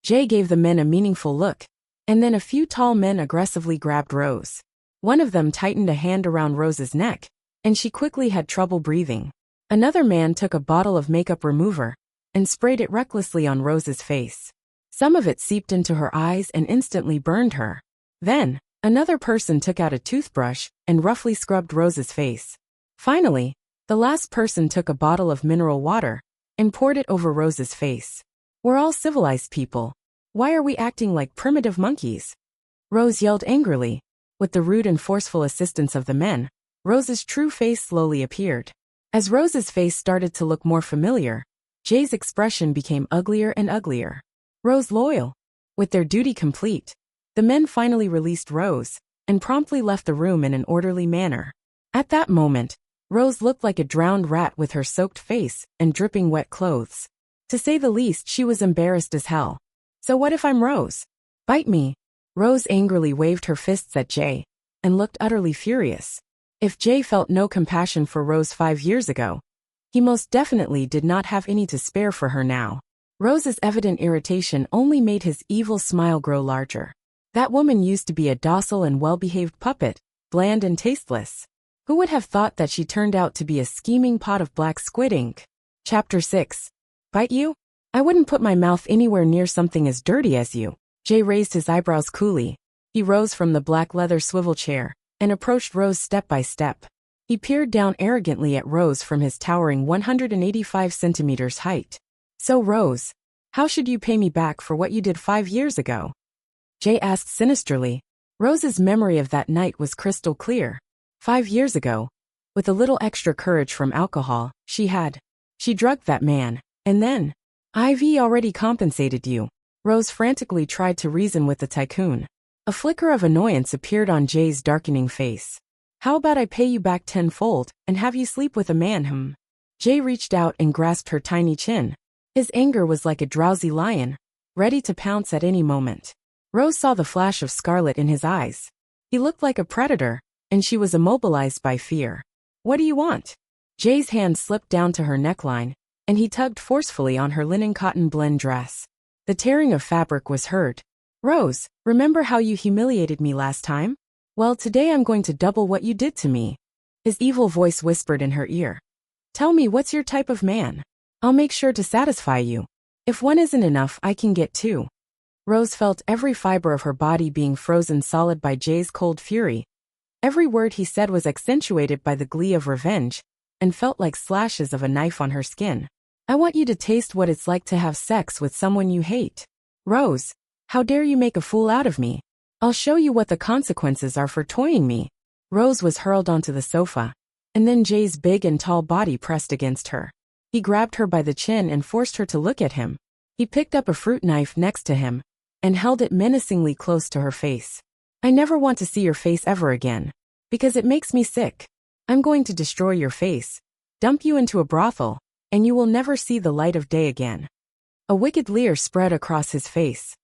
Jay gave the men a meaningful look, and then a few tall men aggressively grabbed Rose. One of them tightened a hand around Rose's neck, and she quickly had trouble breathing. Another man took a bottle of makeup remover and sprayed it recklessly on Rose's face. Some of it seeped into her eyes and instantly burned her. Then, another person took out a toothbrush and roughly scrubbed Rose's face. Finally, the last person took a bottle of mineral water and poured it over Rose's face. "We're all civilized people. Why are we acting like primitive monkeys?" Rose yelled angrily. With the rude and forceful assistance of the men, Rose's true face slowly appeared. As Rose's face started to look more familiar, Jay's expression became uglier and uglier. Rose loyal. With their duty complete, the men finally released Rose and promptly left the room in an orderly manner. At that moment, Rose looked like a drowned rat with her soaked face and dripping wet clothes. To say the least, she was embarrassed as hell. "So what if I'm Rose? Bite me." Rose angrily waved her fists at Jay and looked utterly furious. If Jay felt no compassion for Rose 5 years ago, he most definitely did not have any to spare for her now. Rose's evident irritation only made his evil smile grow larger. That woman used to be a docile and well-behaved puppet, bland and tasteless. Who would have thought that she turned out to be a scheming pot of black squid ink? Chapter 6. Bite you? I wouldn't put my mouth anywhere near something as dirty as you. Jay raised his eyebrows coolly. He rose from the black leather swivel chair and approached Rose step by step. He peered down arrogantly at Rose from his towering 185 centimeters height. "So Rose, how should you pay me back for what you did 5 years ago?" Jay asked sinisterly. Rose's memory of that night was crystal clear. 5 years ago, with a little extra courage from alcohol, she drugged that man, and then, Ivy already compensated you. Rose frantically tried to reason with the tycoon. A flicker of annoyance appeared on Jay's darkening face. How about I pay you back tenfold, and have you sleep with a man? Jay reached out and grasped her tiny chin. His anger was like a drowsy lion, ready to pounce at any moment. Rose saw the flash of scarlet in his eyes. He looked like a predator, and she was immobilized by fear. What do you want? Jay's hand slipped down to her neckline, and he tugged forcefully on her linen cotton blend dress. The tearing of fabric was heard. Rose, remember how you humiliated me last time? Well, today I'm going to double what you did to me. His evil voice whispered in her ear. Tell me, what's your type of man? I'll make sure to satisfy you. If one isn't enough, I can get two. Rose felt every fiber of her body being frozen solid by Jay's cold fury. Every word he said was accentuated by the glee of revenge, and felt like slashes of a knife on her skin. I want you to taste what it's like to have sex with someone you hate. Rose, how dare you make a fool out of me? I'll show you what the consequences are for toying me. Rose was hurled onto the sofa, and then Jay's big and tall body pressed against her. He grabbed her by the chin and forced her to look at him. He picked up a fruit knife next to him, and held it menacingly close to her face. I never want to see your face ever again, because it makes me sick. I'm going to destroy your face, dump you into a brothel, and you will never see the light of day again. A wicked leer spread across his face.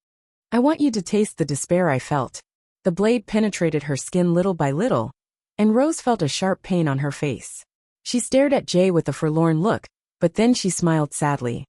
I want you to taste the despair I felt. The blade penetrated her skin little by little, and Rose felt a sharp pain on her face. She stared at Jay with a forlorn look, but then she smiled sadly.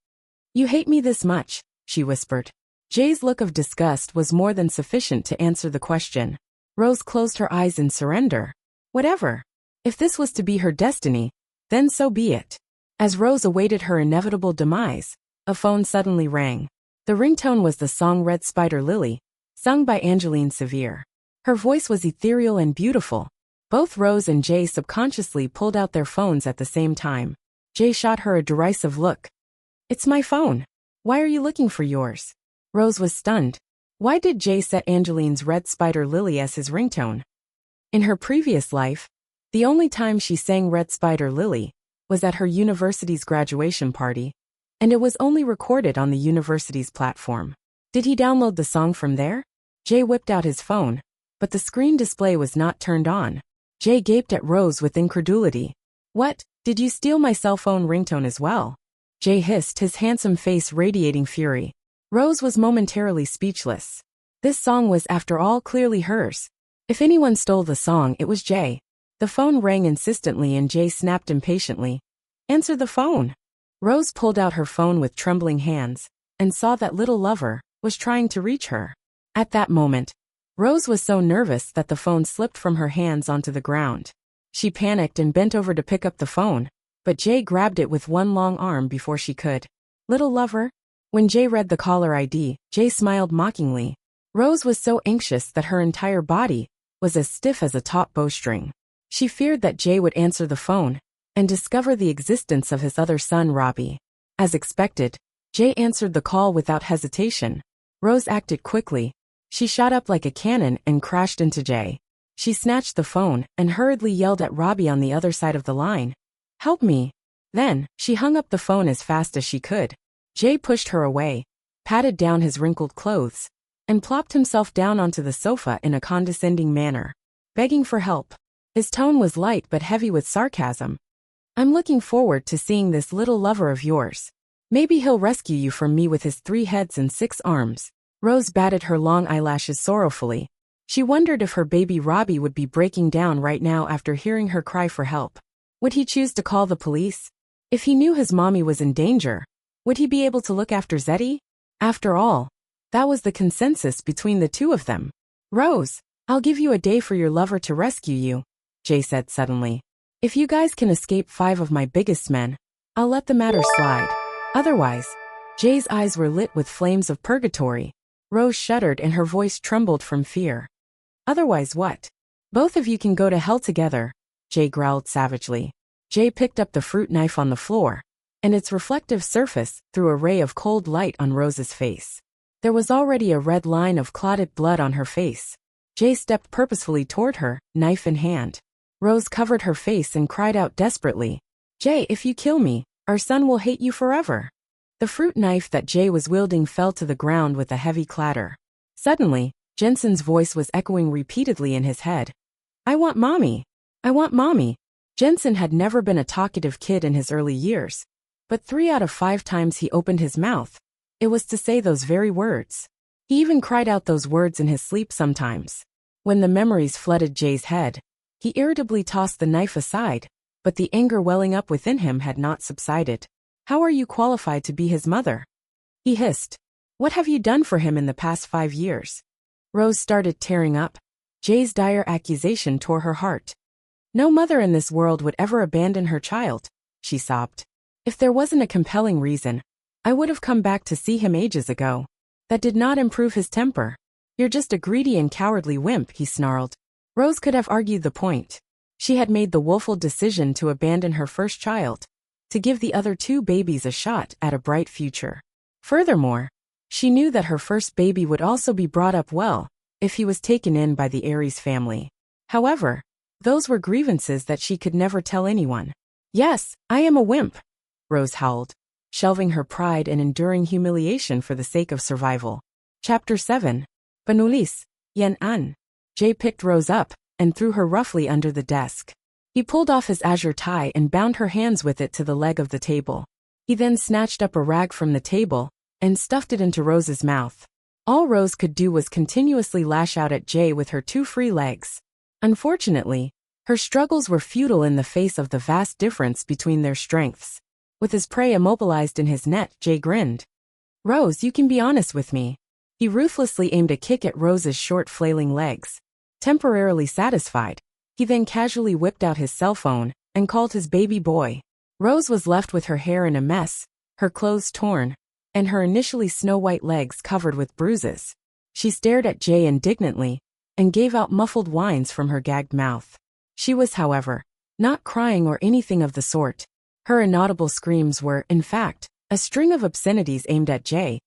You hate me this much, she whispered. Jay's look of disgust was more than sufficient to answer the question. Rose closed her eyes in surrender. Whatever. If this was to be her destiny, then so be it. As Rose awaited her inevitable demise, a phone suddenly rang. The ringtone was the song Red Spider Lily, sung by Angeline Sevier. Her voice was ethereal and beautiful. Both Rose and Jay subconsciously pulled out their phones at the same time. Jay shot her a derisive look. It's my phone. Why are you looking for yours? Rose was stunned. Why did Jay set Angeline's Red Spider Lily as his ringtone? In her previous life, the only time she sang Red Spider Lily was at her university's graduation party, and it was only recorded on the university's platform. Did he download the song from there? Jay whipped out his phone, but the screen display was not turned on. Jay gaped at Rose with incredulity. What, did you steal my cell phone ringtone as well? Jay hissed, his handsome face radiating fury. Rose was momentarily speechless. This song was, after all, clearly hers. If anyone stole the song, it was Jay. The phone rang insistently and Jay snapped impatiently. Answer the phone. Rose pulled out her phone with trembling hands, and saw that little lover was trying to reach her. At that moment, Rose was so nervous that the phone slipped from her hands onto the ground. She panicked and bent over to pick up the phone, but Jay grabbed it with one long arm before she could. Little lover? When Jay read the caller ID, Jay smiled mockingly. Rose was so anxious that her entire body was as stiff as a taut bowstring. She feared that Jay would answer the phone and discover the existence of his other son, Robbie. As expected, Jay answered the call without hesitation. Rose acted quickly. She shot up like a cannon and crashed into Jay. She snatched the phone and hurriedly yelled at Robbie on the other side of the line. Help me. Then, she hung up the phone as fast as she could. Jay pushed her away, patted down his wrinkled clothes, and plopped himself down onto the sofa in a condescending manner, begging for help. His tone was light but heavy with sarcasm. I'm looking forward to seeing this little lover of yours. Maybe he'll rescue you from me with his 3 heads and 6 arms. Rose batted her long eyelashes sorrowfully. She wondered if her baby Robbie would be breaking down right now after hearing her cry for help. Would he choose to call the police? If he knew his mommy was in danger, would he be able to look after Zeddy? After all, that was the consensus between the two of them. Rose, I'll give you a day for your lover to rescue you, Jay said suddenly. If you guys can escape 5 of my biggest men, I'll let the matter slide. Otherwise, Jay's eyes were lit with flames of purgatory. Rose shuddered and her voice trembled from fear. Otherwise what? Both of you can go to hell together, Jay growled savagely. Jay picked up the fruit knife on the floor, and its reflective surface threw a ray of cold light on Rose's face. There was already a red line of clotted blood on her face. Jay stepped purposefully toward her, knife in hand. Rose covered her face and cried out desperately, "Jay, if you kill me, our son will hate you forever." The fruit knife that Jay was wielding fell to the ground with a heavy clatter. Suddenly, Jensen's voice was echoing repeatedly in his head. "I want mommy. I want mommy." Jensen had never been a talkative kid in his early years, but 3 out of 5 times he opened his mouth, it was to say those very words. He even cried out those words in his sleep sometimes. When the memories flooded Jay's head, he irritably tossed the knife aside, but the anger welling up within him had not subsided. "How are you qualified to be his mother?" he hissed. "What have you done for him in the past 5 years?" Rose started tearing up. Jay's dire accusation tore her heart. "No mother in this world would ever abandon her child," she sobbed. "If there wasn't a compelling reason, I would have come back to see him ages ago." That did not improve his temper. "You're just a greedy and cowardly wimp," he snarled. Rose could have argued the point. She had made the woeful decision to abandon her first child, to give the other 2 babies a shot at a bright future. Furthermore, she knew that her first baby would also be brought up well, if he was taken in by the Aries family. However, those were grievances that she could never tell anyone. "Yes, I am a wimp," Rose howled, shelving her pride and enduring humiliation for the sake of survival. Chapter 7. Panulis, Yen An. Jay picked Rose up and threw her roughly under the desk. He pulled off his azure tie and bound her hands with it to the leg of the table. He then snatched up a rag from the table and stuffed it into Rose's mouth. All Rose could do was continuously lash out at Jay with her 2 free legs. Unfortunately, her struggles were futile in the face of the vast difference between their strengths. With his prey immobilized in his net, Jay grinned. "Rose, you can be honest with me." He ruthlessly aimed a kick at Rose's short flailing legs. Temporarily satisfied, he then casually whipped out his cell phone and called his baby boy. Rose was left with her hair in a mess, her clothes torn, and her initially snow-white legs covered with bruises. She stared at Jay indignantly and gave out muffled whines from her gagged mouth. She was, however, not crying or anything of the sort. Her inaudible screams were, in fact, a string of obscenities aimed at Jay,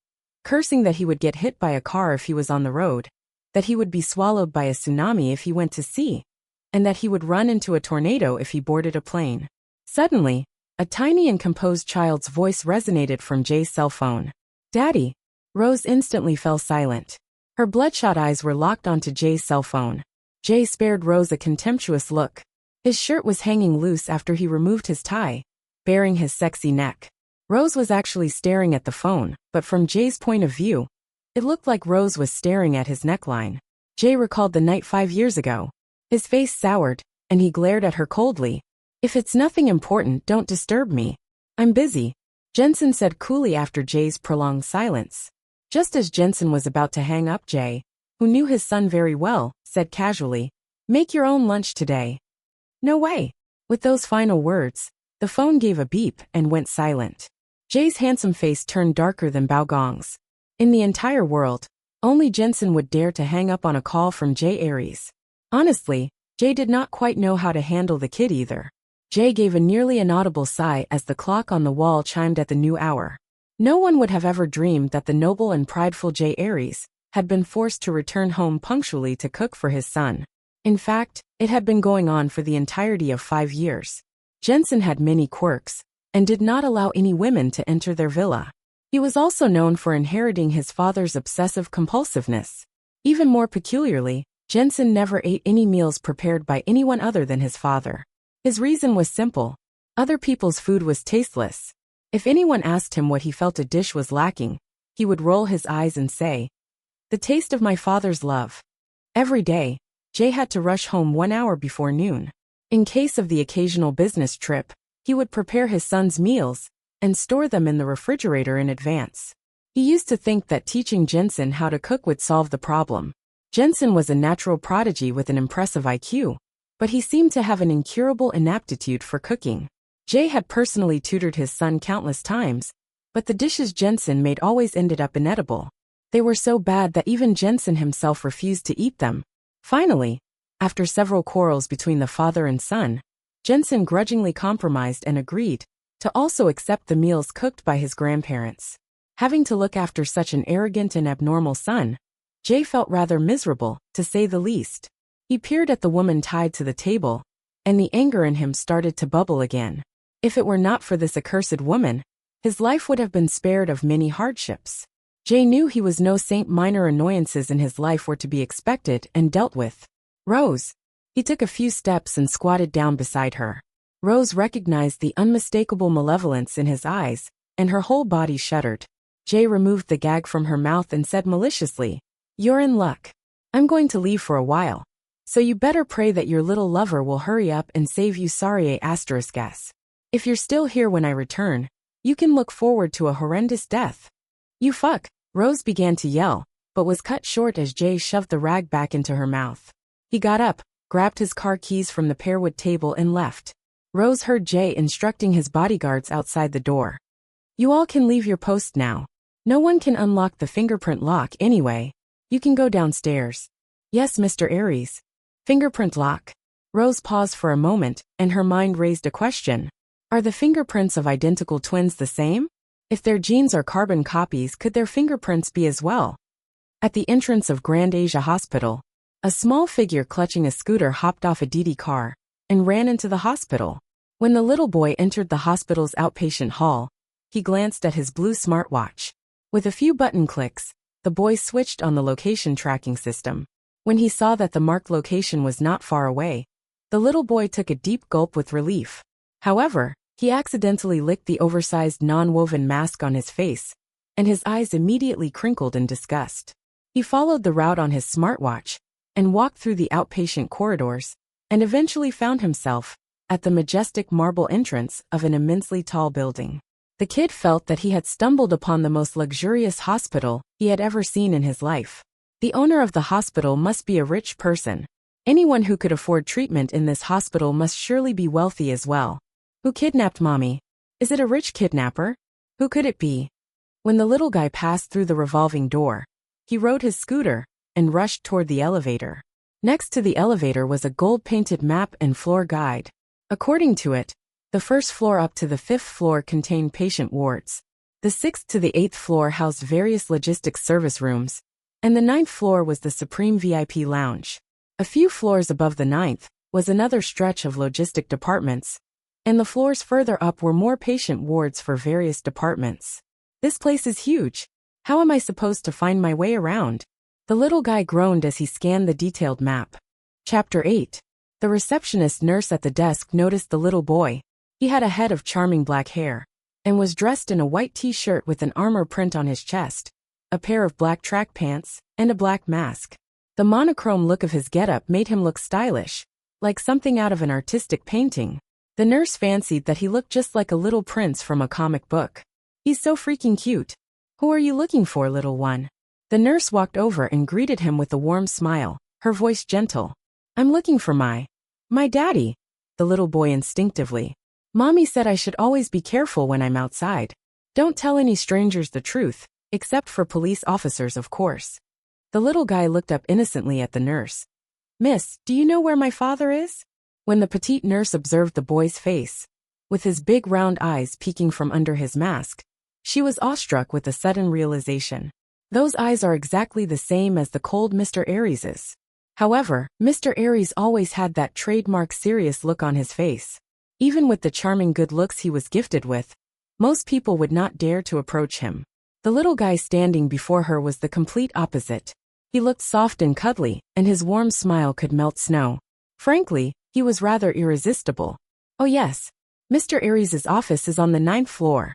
cursing that he would get hit by a car if he was on the road, that he would be swallowed by a tsunami if he went to sea, and that he would run into a tornado if he boarded a plane. Suddenly, a tiny and composed child's voice resonated from Jay's cell phone. "Daddy." Rose instantly fell silent. Her bloodshot eyes were locked onto Jay's cell phone. Jay spared Rose a contemptuous look. His shirt was hanging loose after he removed his tie, baring his sexy neck. Rose was actually staring at the phone, but from Jay's point of view, it looked like Rose was staring at his neckline. Jay recalled the night 5 years ago. His face soured, and he glared at her coldly. "If it's nothing important, don't disturb me. I'm busy," Jensen said coolly after Jay's prolonged silence. Just as Jensen was about to hang up, Jay, who knew his son very well, said casually, "Make your own lunch today." "No way." With those final words, the phone gave a beep and went silent. Jay's handsome face turned darker than Baogong's. In the entire world, only Jensen would dare to hang up on a call from Jay Aries. Honestly, Jay did not quite know how to handle the kid either. Jay gave a nearly inaudible sigh as the clock on the wall chimed at the new hour. No one would have ever dreamed that the noble and prideful Jay Aries had been forced to return home punctually to cook for his son. In fact, it had been going on for the entirety of 5 years. Jensen had many quirks, and did not allow any women to enter their villa. He was also known for inheriting his father's obsessive compulsiveness. Even more peculiarly, Jensen never ate any meals prepared by anyone other than his father. His reason was simple. Other people's food was tasteless. If anyone asked him what he felt a dish was lacking, he would roll his eyes and say, "The taste of my father's love." Every day, Jay had to rush home 1 hour before noon. In case of the occasional business trip, he would prepare his son's meals and store them in the refrigerator in advance. He used to think that teaching Jensen how to cook would solve the problem. Jensen was a natural prodigy with an impressive IQ, but he seemed to have an incurable inaptitude for cooking. Jay had personally tutored his son countless times, but the dishes Jensen made always ended up inedible. They were so bad that even Jensen himself refused to eat them. Finally, after several quarrels between the father and son, Jensen grudgingly compromised and agreed to also accept the meals cooked by his grandparents. Having to look after such an arrogant and abnormal son, Jay felt rather miserable, to say the least. He peered at the woman tied to the table, and the anger in him started to bubble again. If it were not for this accursed woman, his life would have been spared of many hardships. Jay knew he was no saint. Minor annoyances in his life were to be expected and dealt with. Rose. He took a few steps and squatted down beside her. Rose recognized the unmistakable malevolence in his eyes, and her whole body shuddered. Jay removed the gag from her mouth and said maliciously, "You're in luck. I'm going to leave for a while. So you better pray that your little lover will hurry up and save you. Sorry, ***. If you're still here when I return, you can look forward to a horrendous death." "You fuck," Rose began to yell, but was cut short as Jay shoved the rag back into her mouth. He got up, grabbed his car keys from the pearwood table and left. Rose heard Jay instructing his bodyguards outside the door. "You all can leave your post now. No one can unlock the fingerprint lock anyway. You can go downstairs." "Yes, Mr. Aries." "Fingerprint lock?" Rose paused for a moment, and her mind raised a question. Are the fingerprints of identical twins the same? If their genes are carbon copies, could their fingerprints be as well? At the entrance of Grand Asia Hospital, a small figure clutching a scooter hopped off a DD car and ran into the hospital. When the little boy entered the hospital's outpatient hall, he glanced at his blue smartwatch. With a few button clicks, the boy switched on the location tracking system. When he saw that the marked location was not far away, the little boy took a deep gulp with relief. However, he accidentally licked the oversized non-woven mask on his face, and his eyes immediately crinkled in disgust. He followed the route on his smartwatch and walked through the outpatient corridors, and eventually found himself at the majestic marble entrance of an immensely tall building. The kid felt that he had stumbled upon the most luxurious hospital he had ever seen in his life. The owner of the hospital must be a rich person. Anyone who could afford treatment in this hospital must surely be wealthy as well. Who kidnapped Mommy? Is it a rich kidnapper? Who could it be? When the little guy passed through the revolving door, he rode his scooter and rushed toward the elevator. Next to the elevator was a gold-painted map and floor guide. According to it, the first floor up to the 5th floor contained patient wards. The 6th to the 8th floor housed various logistics service rooms, and the 9th floor was the Supreme VIP lounge. A few floors above the 9th was another stretch of logistic departments, and the floors further up were more patient wards for various departments. This place is huge. How am I supposed to find my way around? The little guy groaned as he scanned the detailed map. Chapter 8. The receptionist nurse at the desk noticed the little boy. He had a head of charming black hair, and was dressed in a white t-shirt with an armor print on his chest, a pair of black track pants, and a black mask. The monochrome look of his getup made him look stylish, like something out of an artistic painting. The nurse fancied that he looked just like a little prince from a comic book. "He's so freaking cute. Who are you looking for, little one?" The nurse walked over and greeted him with a warm smile, her voice gentle. "I'm looking for my daddy," the little boy instinctively. "Mommy said I should always be careful when I'm outside. Don't tell any strangers the truth, except for police officers, of course." The little guy looked up innocently at the nurse. "Miss, do you know where my father is?" When the petite nurse observed the boy's face, with his big round eyes peeking from under his mask, she was awestruck with a sudden realization. Those eyes are exactly the same as the cold Mr. Aries's. However, Mr. Aries always had that trademark serious look on his face. Even with the charming good looks he was gifted with, most people would not dare to approach him. The little guy standing before her was the complete opposite. He looked soft and cuddly, and his warm smile could melt snow. Frankly, he was rather irresistible. "Oh yes, Mr. Aries's office is on the 9th floor."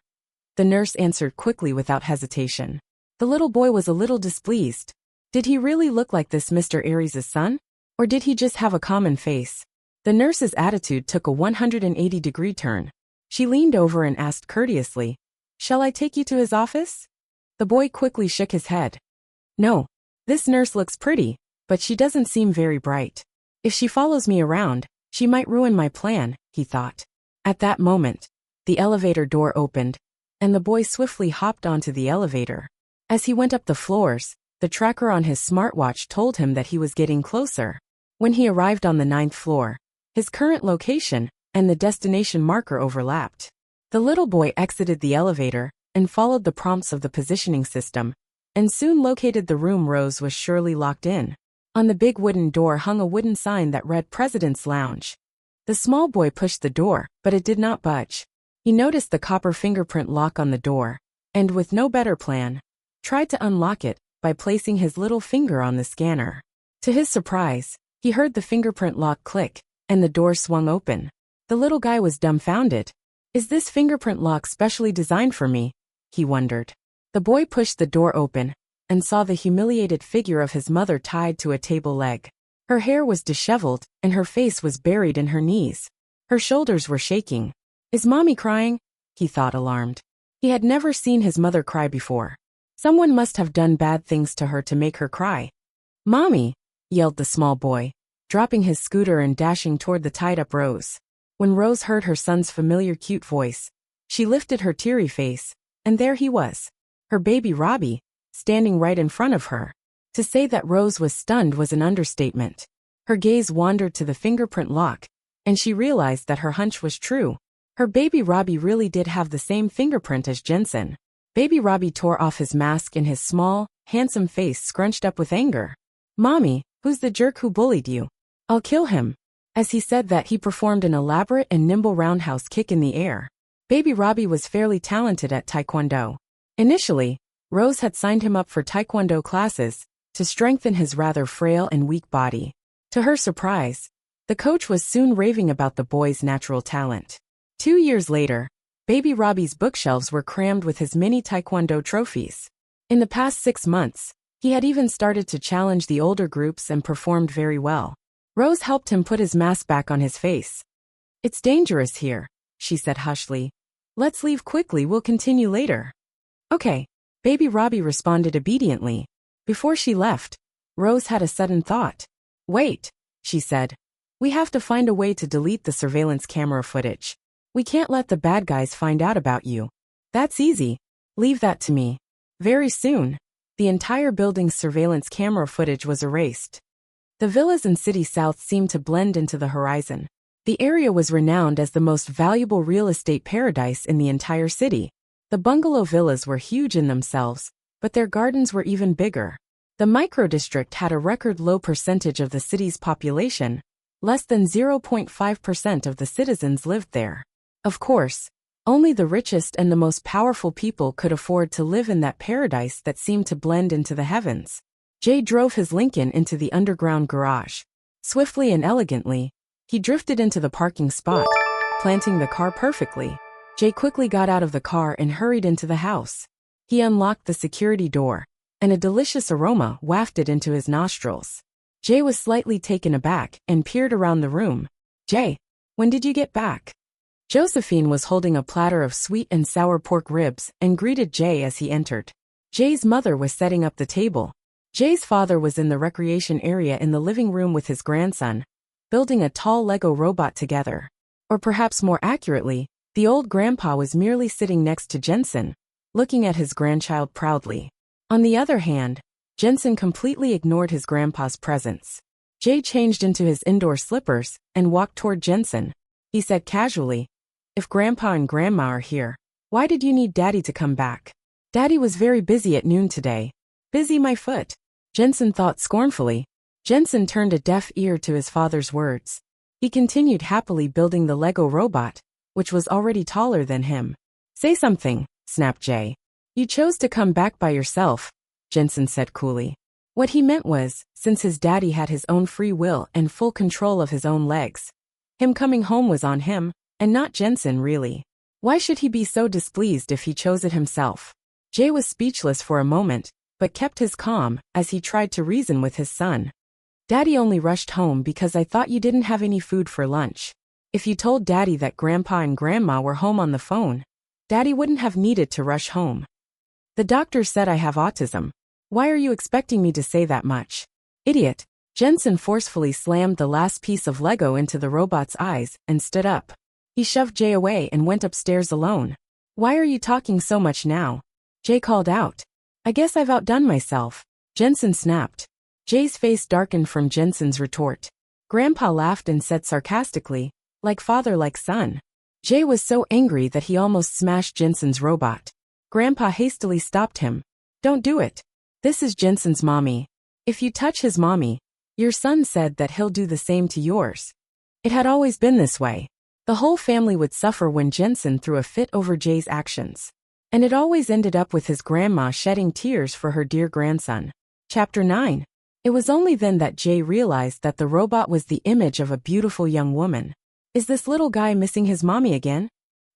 The nurse answered quickly without hesitation. The little boy was a little displeased. Did he really look like this Mr. Aries's son? Or did he just have a common face? The nurse's attitude took a 180-degree turn. She leaned over and asked courteously, "Shall I take you to his office?" The boy quickly shook his head. "No, this nurse looks pretty, but she doesn't seem very bright. If she follows me around, she might ruin my plan," he thought. At that moment, the elevator door opened, and the boy swiftly hopped onto the elevator. As he went up the floors, the tracker on his smartwatch told him that he was getting closer. When he arrived on the 9th floor, his current location and the destination marker overlapped. The little boy exited the elevator and followed the prompts of the positioning system and soon located the room Rose was surely locked in. On the big wooden door hung a wooden sign that read President's Lounge. The small boy pushed the door, but it did not budge. He noticed the copper fingerprint lock on the door, and with no better plan, tried to unlock it by placing his little finger on the scanner. To his surprise, he heard the fingerprint lock click, and the door swung open. The little guy was dumbfounded. "Is this fingerprint lock specially designed for me?" he wondered. The boy pushed the door open and saw the humiliated figure of his mother tied to a table leg. Her hair was disheveled, and her face was buried in her knees. Her shoulders were shaking. "Is Mommy crying?" he thought, alarmed. He had never seen his mother cry before. Someone must have done bad things to her to make her cry. "Mommy!" yelled the small boy, dropping his scooter and dashing toward the tied-up Rose. When Rose heard her son's familiar cute voice, she lifted her teary face, and there he was, her baby Robbie, standing right in front of her. To say that Rose was stunned was an understatement. Her gaze wandered to the fingerprint lock, and she realized that her hunch was true. Her baby Robbie really did have the same fingerprint as Jensen. Baby Robbie tore off his mask and his small, handsome face scrunched up with anger. "Mommy, who's the jerk who bullied you? I'll kill him." As he said that, he performed an elaborate and nimble roundhouse kick in the air. Baby Robbie was fairly talented at Taekwondo. Initially, Rose had signed him up for Taekwondo classes to strengthen his rather frail and weak body. To her surprise, the coach was soon raving about the boy's natural talent. 2 years later, baby Robbie's bookshelves were crammed with his mini Taekwondo trophies. In the past 6 months, he had even started to challenge the older groups and performed very well. Rose helped him put his mask back on his face. "It's dangerous here," she said hushly. "Let's leave quickly, we'll continue later." "Okay." Baby Robbie responded obediently. Before she left, Rose had a sudden thought. "Wait," she said. "We have to find a way to delete the surveillance camera footage. We can't let the bad guys find out about you." "That's easy. Leave that to me." Very soon, the entire building's surveillance camera footage was erased. The villas in City South seemed to blend into the horizon. The area was renowned as the most valuable real estate paradise in the entire city. The bungalow villas were huge in themselves, but their gardens were even bigger. The microdistrict had a record low percentage of the city's population. Less than 0.5% of the citizens lived there. Of course, only the richest and the most powerful people could afford to live in that paradise that seemed to blend into the heavens. Jay drove his Lincoln into the underground garage. Swiftly and elegantly, he drifted into the parking spot, planting the car perfectly. Jay quickly got out of the car and hurried into the house. He unlocked the security door, and a delicious aroma wafted into his nostrils. Jay was slightly taken aback and peered around the room. "Jay, when did you get back?" Josephine was holding a platter of sweet and sour pork ribs and greeted Jay as he entered. Jay's mother was setting up the table. Jay's father was in the recreation area in the living room with his grandson, building a tall Lego robot together. Or perhaps more accurately, the old grandpa was merely sitting next to Jensen, looking at his grandchild proudly. On the other hand, Jensen completely ignored his grandpa's presence. Jay changed into his indoor slippers and walked toward Jensen. He said casually, "If Grandpa and Grandma are here, why did you need Daddy to come back?" "Daddy was very busy at noon today." "Busy my foot," Jensen thought scornfully. Jensen turned a deaf ear to his father's words. He continued happily building the Lego robot, which was already taller than him. "Say something," snapped Jay. "You chose to come back by yourself," Jensen said coolly. What he meant was, since his daddy had his own free will and full control of his own legs, him coming home was on him, and not Jensen really. Why should he be so displeased if he chose it himself? Jay was speechless for a moment, but kept his calm as he tried to reason with his son. "Daddy only rushed home because I thought you didn't have any food for lunch. If you told Daddy that Grandpa and Grandma were home on the phone, Daddy wouldn't have needed to rush home. The doctor said I have autism. Why are you expecting me to say that much?" "Idiot." Jensen forcefully slammed the last piece of Lego into the robot's eyes and stood up. He shoved Jay away and went upstairs alone. "Why are you talking so much now?" Jay called out. "I guess I've outdone myself," Jensen snapped. Jay's face darkened from Jensen's retort. Grandpa laughed and said sarcastically, "Like father, like son." Jay was so angry that he almost smashed Jensen's robot. Grandpa hastily stopped him. "Don't do it." This is Jensen's mommy. If you touch his mommy, your son said that he'll do the same to yours. It had always been this way. The whole family would suffer when Jensen threw a fit over Jay's actions. And it always ended up with his grandma shedding tears for her dear grandson. Chapter 9. It was only then that Jay realized that the robot was the image of a beautiful young woman. Is this little guy missing his mommy again?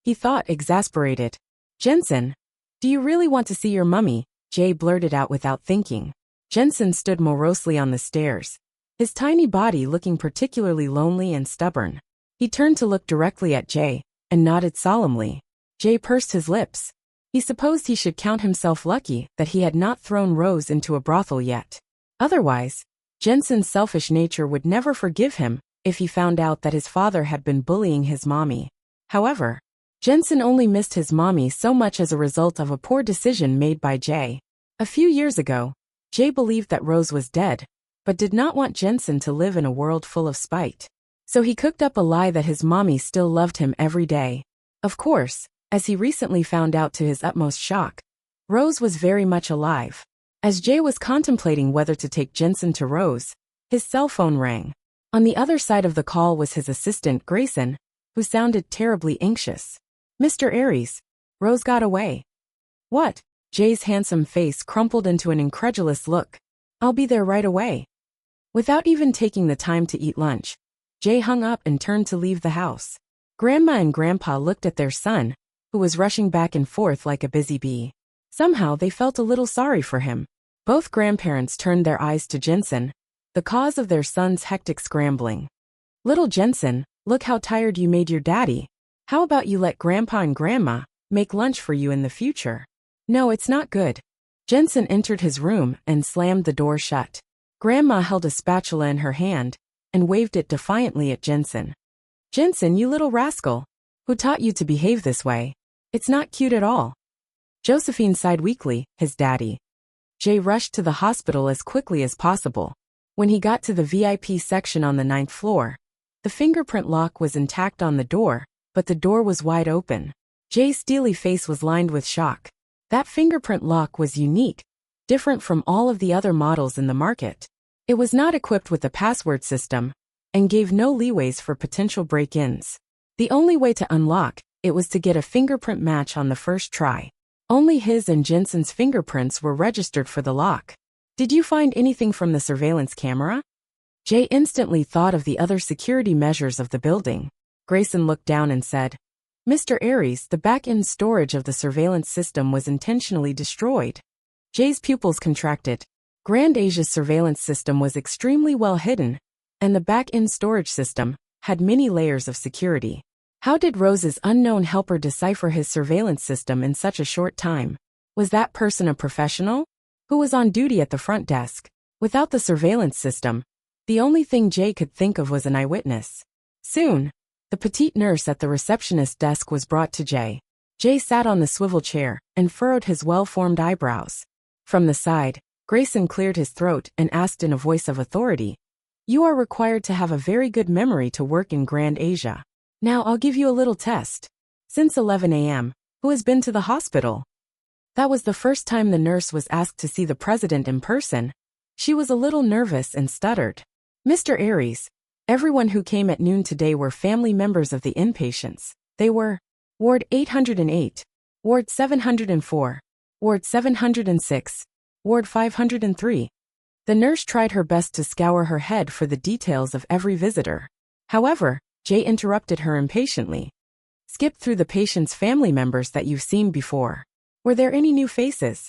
He thought, exasperated. Jensen, do you really want to see your mummy? Jay blurted out without thinking. Jensen stood morosely on the stairs, his tiny body looking particularly lonely and stubborn. He turned to look directly at Jay, and nodded solemnly. Jay pursed his lips. He supposed he should count himself lucky that he had not thrown Rose into a brothel yet. Otherwise, Jensen's selfish nature would never forgive him if he found out that his father had been bullying his mommy. However, Jensen only missed his mommy so much as a result of a poor decision made by Jay. A few years ago, Jay believed that Rose was dead, but did not want Jensen to live in a world full of spite. So he cooked up a lie that his mommy still loved him every day. Of course, as he recently found out to his utmost shock, Rose was very much alive. As Jay was contemplating whether to take Jensen to Rose, his cell phone rang. On the other side of the call was his assistant, Grayson, who sounded terribly anxious. Mr. Aries, Rose got away. What? Jay's handsome face crumpled into an incredulous look. I'll be there right away. Without even taking the time to eat lunch, Jay hung up and turned to leave the house. Grandma and Grandpa looked at their son, who was rushing back and forth like a busy bee. Somehow they felt a little sorry for him. Both grandparents turned their eyes to Jensen, the cause of their son's hectic scrambling. Little Jensen, look how tired you made your daddy. How about you let Grandpa and Grandma make lunch for you in the future? No, it's not good. Jensen entered his room and slammed the door shut. Grandma held a spatula in her hand and waved it defiantly at Jensen. Jensen, you little rascal. Who taught you to behave this way? It's not cute at all. Josephine sighed weakly, his daddy. Jay rushed to the hospital as quickly as possible. When he got to the VIP section on the 9th floor, the fingerprint lock was intact on the door, but the door was wide open. Jay's steely face was lined with shock. That fingerprint lock was unique, different from all of the other models in the market. It was not equipped with a password system, and gave no leeways for potential break-ins. The only way to unlock it was to get a fingerprint match on the first try. Only his and Jensen's fingerprints were registered for the lock. Did you find anything from the surveillance camera? Jay instantly thought of the other security measures of the building. Grayson looked down and said, Mr. Aries, the back-end storage of the surveillance system was intentionally destroyed. Jay's pupils contracted. Grand Asia's surveillance system was extremely well hidden, and the back-end storage system had many layers of security. How did Rose's unknown helper decipher his surveillance system in such a short time? Was that person a professional? Who was on duty at the front desk? Without the surveillance system, the only thing Jay could think of was an eyewitness. Soon, the petite nurse at the receptionist desk was brought to Jay. Jay sat on the swivel chair and furrowed his well-formed eyebrows. From the side, Grayson cleared his throat and asked in a voice of authority, You are required to have a very good memory to work in Grand Asia. Now I'll give you a little test. Since 11 a.m., who has been to the hospital? That was the first time the nurse was asked to see the president in person. She was a little nervous and stuttered. Mr. Aries, everyone who came at noon today were family members of the inpatients. They were Ward 808, Ward 704, Ward 706, Ward 503. The nurse tried her best to scour her head for the details of every visitor. However, Jay interrupted her impatiently. Skip through the patient's family members that you've seen before. Were there any new faces?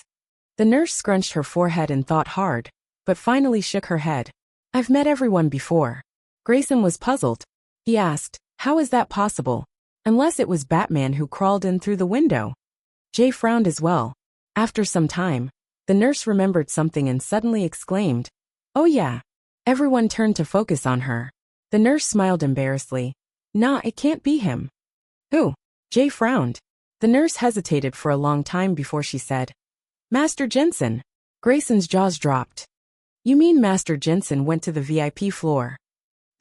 The nurse scrunched her forehead and thought hard, but finally shook her head. I've met everyone before. Grayson was puzzled. He asked, How is that possible? Unless it was Batman who crawled in through the window. Jay frowned as well. After some time, the nurse remembered something and suddenly exclaimed, Oh yeah. Everyone turned to focus on her. The nurse smiled embarrassedly. Nah, it can't be him. Who? Jay frowned. The nurse hesitated for a long time before she said, Master Jensen. Grayson's jaws dropped. You mean Master Jensen went to the VIP floor?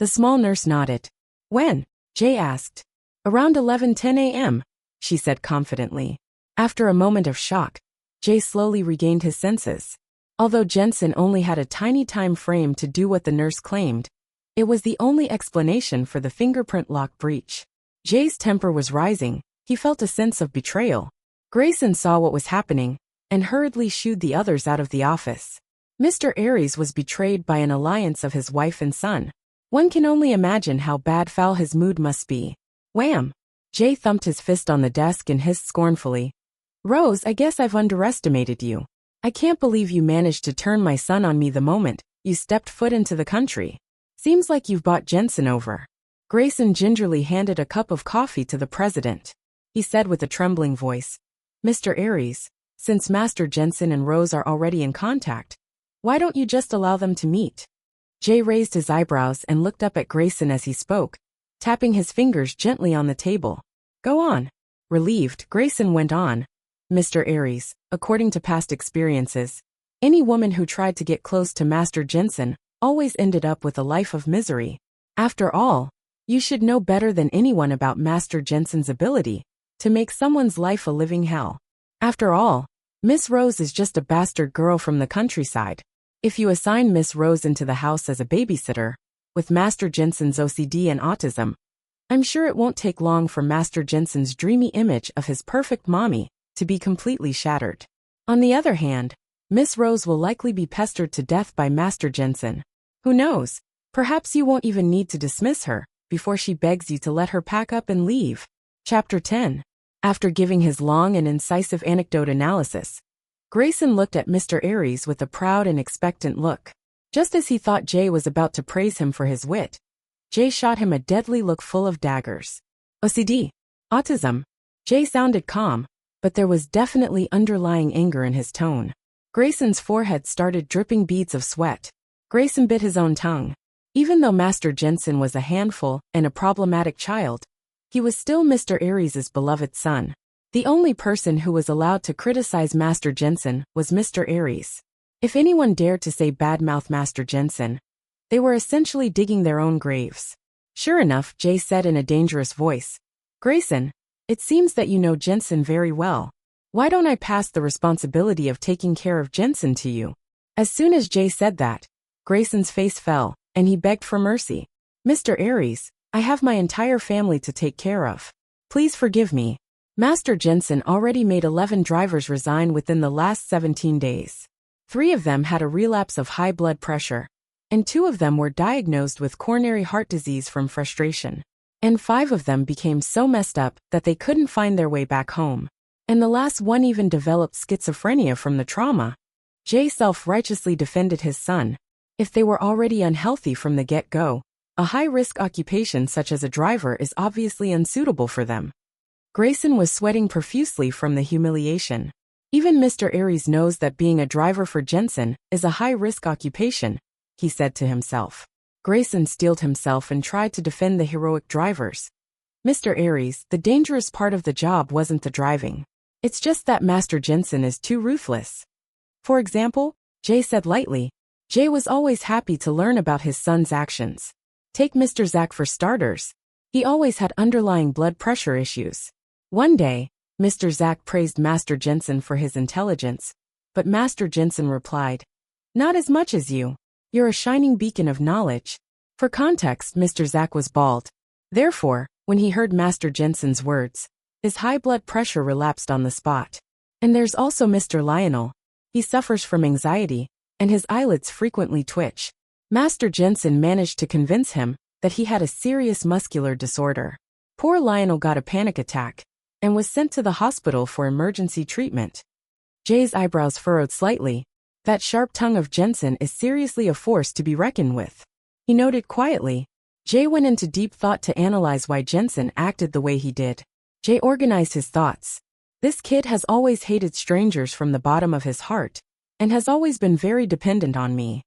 The small nurse nodded. When? Jay asked. Around 11:10 a.m., she said confidently. After a moment of shock, Jay slowly regained his senses. Although Jensen only had a tiny time frame to do what the nurse claimed, it was the only explanation for the fingerprint lock breach. Jay's temper was rising. He felt a sense of betrayal. Grayson saw what was happening and hurriedly shooed the others out of the office. Mr. Aries was betrayed by an alliance of his wife and son. One can only imagine how foul his mood must be. Wham! Jay thumped his fist on the desk and hissed scornfully. Rose, I guess I've underestimated you. I can't believe you managed to turn my son on me the moment you stepped foot into the country. Seems like you've bought Jensen over. Grayson gingerly handed a cup of coffee to the president. He said with a trembling voice, Mr. Aries, since Master Jensen and Rose are already in contact, why don't you just allow them to meet? Jay raised his eyebrows and looked up at Grayson as he spoke, tapping his fingers gently on the table. Go on. Relieved, Grayson went on. Mr. Aries, according to past experiences, any woman who tried to get close to Master Jensen always ended up with a life of misery. After all, you should know better than anyone about Master Jensen's ability to make someone's life a living hell. After all, Miss Rose is just a bastard girl from the countryside. If you assign Miss Rose into the house as a babysitter, with Master Jensen's OCD and autism, I'm sure it won't take long for Master Jensen's dreamy image of his perfect mommy to be completely shattered. On the other hand, Miss Rose will likely be pestered to death by Master Jensen. Who knows, perhaps you won't even need to dismiss her before she begs you to let her pack up and leave. Chapter 10. After giving his long and incisive anecdote analysis, Grayson looked at Mr. Aries with a proud and expectant look. Just as he thought Jay was about to praise him for his wit, Jay shot him a deadly look full of daggers. OCD. Autism. Jay sounded calm, but there was definitely underlying anger in his tone. Grayson's forehead started dripping beads of sweat. Grayson bit his own tongue. Even though Master Jensen was a handful and a problematic child, he was still Mr. Aries' beloved son. The only person who was allowed to criticize Master Jensen was Mr. Aries. If anyone dared to say badmouth Master Jensen, they were essentially digging their own graves. Sure enough, Jay said in a dangerous voice, Grayson, it seems that you know Jensen very well. Why don't I pass the responsibility of taking care of Jensen to you? As soon as Jay said that, Grayson's face fell, and he begged for mercy. Mr. Aries, I have my entire family to take care of. Please forgive me. Master Jensen already made 11 drivers resign within the last 17 days. 3 of them had a relapse of high blood pressure, and 2 of them were diagnosed with coronary heart disease from frustration. And 5 of them became so messed up that they couldn't find their way back home. And the last one even developed schizophrenia from the trauma. Jay self-righteously defended his son. If they were already unhealthy from the get-go, a high-risk occupation such as a driver is obviously unsuitable for them. Grayson was sweating profusely from the humiliation. Even Mr. Aries knows that being a driver for Jensen is a high-risk occupation, he said to himself. Grayson steeled himself and tried to defend the heroic drivers. Mr. Aries, the dangerous part of the job wasn't the driving. It's just that Master Jensen is too ruthless. For example, Jay said lightly, Jay was always happy to learn about his son's actions. Take Mr. Zach for starters. He always had underlying blood pressure issues. One day, Mr. Zach praised Master Jensen for his intelligence, but Master Jensen replied, Not as much as you. You're a shining beacon of knowledge. For context, Mr. Zach was bald. Therefore, when he heard Master Jensen's words, his high blood pressure relapsed on the spot. And there's also Mr. Lionel. He suffers from anxiety, and his eyelids frequently twitch. Master Jensen managed to convince him that he had a serious muscular disorder. Poor Lionel got a panic attack and was sent to the hospital for emergency treatment. Jay's eyebrows furrowed slightly. That sharp tongue of Jensen is seriously a force to be reckoned with. He noted quietly. Jay went into deep thought to analyze why Jensen acted the way he did. Jay organized his thoughts. This kid has always hated strangers from the bottom of his heart, and has always been very dependent on me.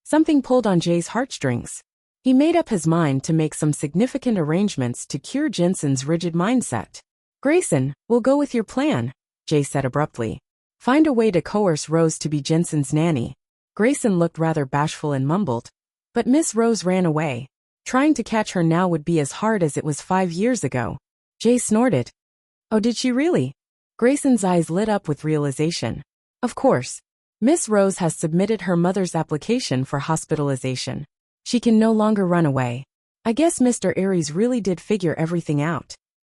Something pulled on Jay's heartstrings. He made up his mind to make some significant arrangements to cure Jensen's rigid mindset. Grayson, we'll go with your plan, Jay said abruptly. Find a way to coerce Rose to be Jensen's nanny. Grayson looked rather bashful and mumbled. But Miss Rose ran away. Trying to catch her now would be as hard as it was 5 years ago. Jay snorted. Oh, did she really? Grayson's eyes lit up with realization. Of course. Miss Rose has submitted her mother's application for hospitalization. She can no longer run away. I guess Mr. Aries really did figure everything out.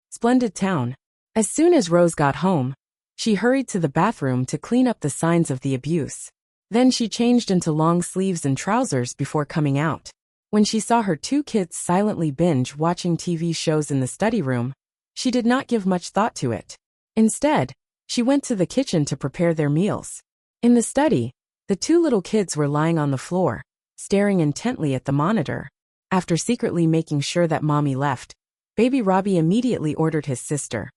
Splendid town. As soon as Rose got home, she hurried to the bathroom to clean up the signs of the abuse. Then she changed into long sleeves and trousers before coming out. When she saw her two kids silently binge watching TV shows in the study room, she did not give much thought to it. Instead, she went to the kitchen to prepare their meals. In the study, the two little kids were lying on the floor, staring intently at the monitor. After secretly making sure that mommy left, baby Robbie immediately ordered his sister.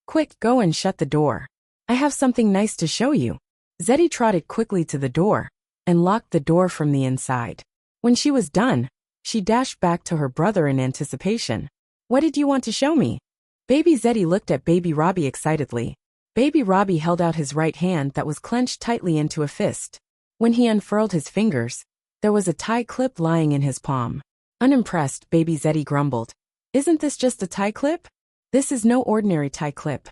Quick, go and shut the door. I have something nice to show you. Zeddy trotted quickly to the door and locked the door from the inside. When she was done, she dashed back to her brother in anticipation. What did you want to show me? Baby Zeddy looked at baby Robbie excitedly. Baby Robbie held out his right hand that was clenched tightly into a fist. When he unfurled his fingers, there was a tie clip lying in his palm. Unimpressed, baby Zeddy grumbled. Isn't this just a tie clip? This is no ordinary tie clip.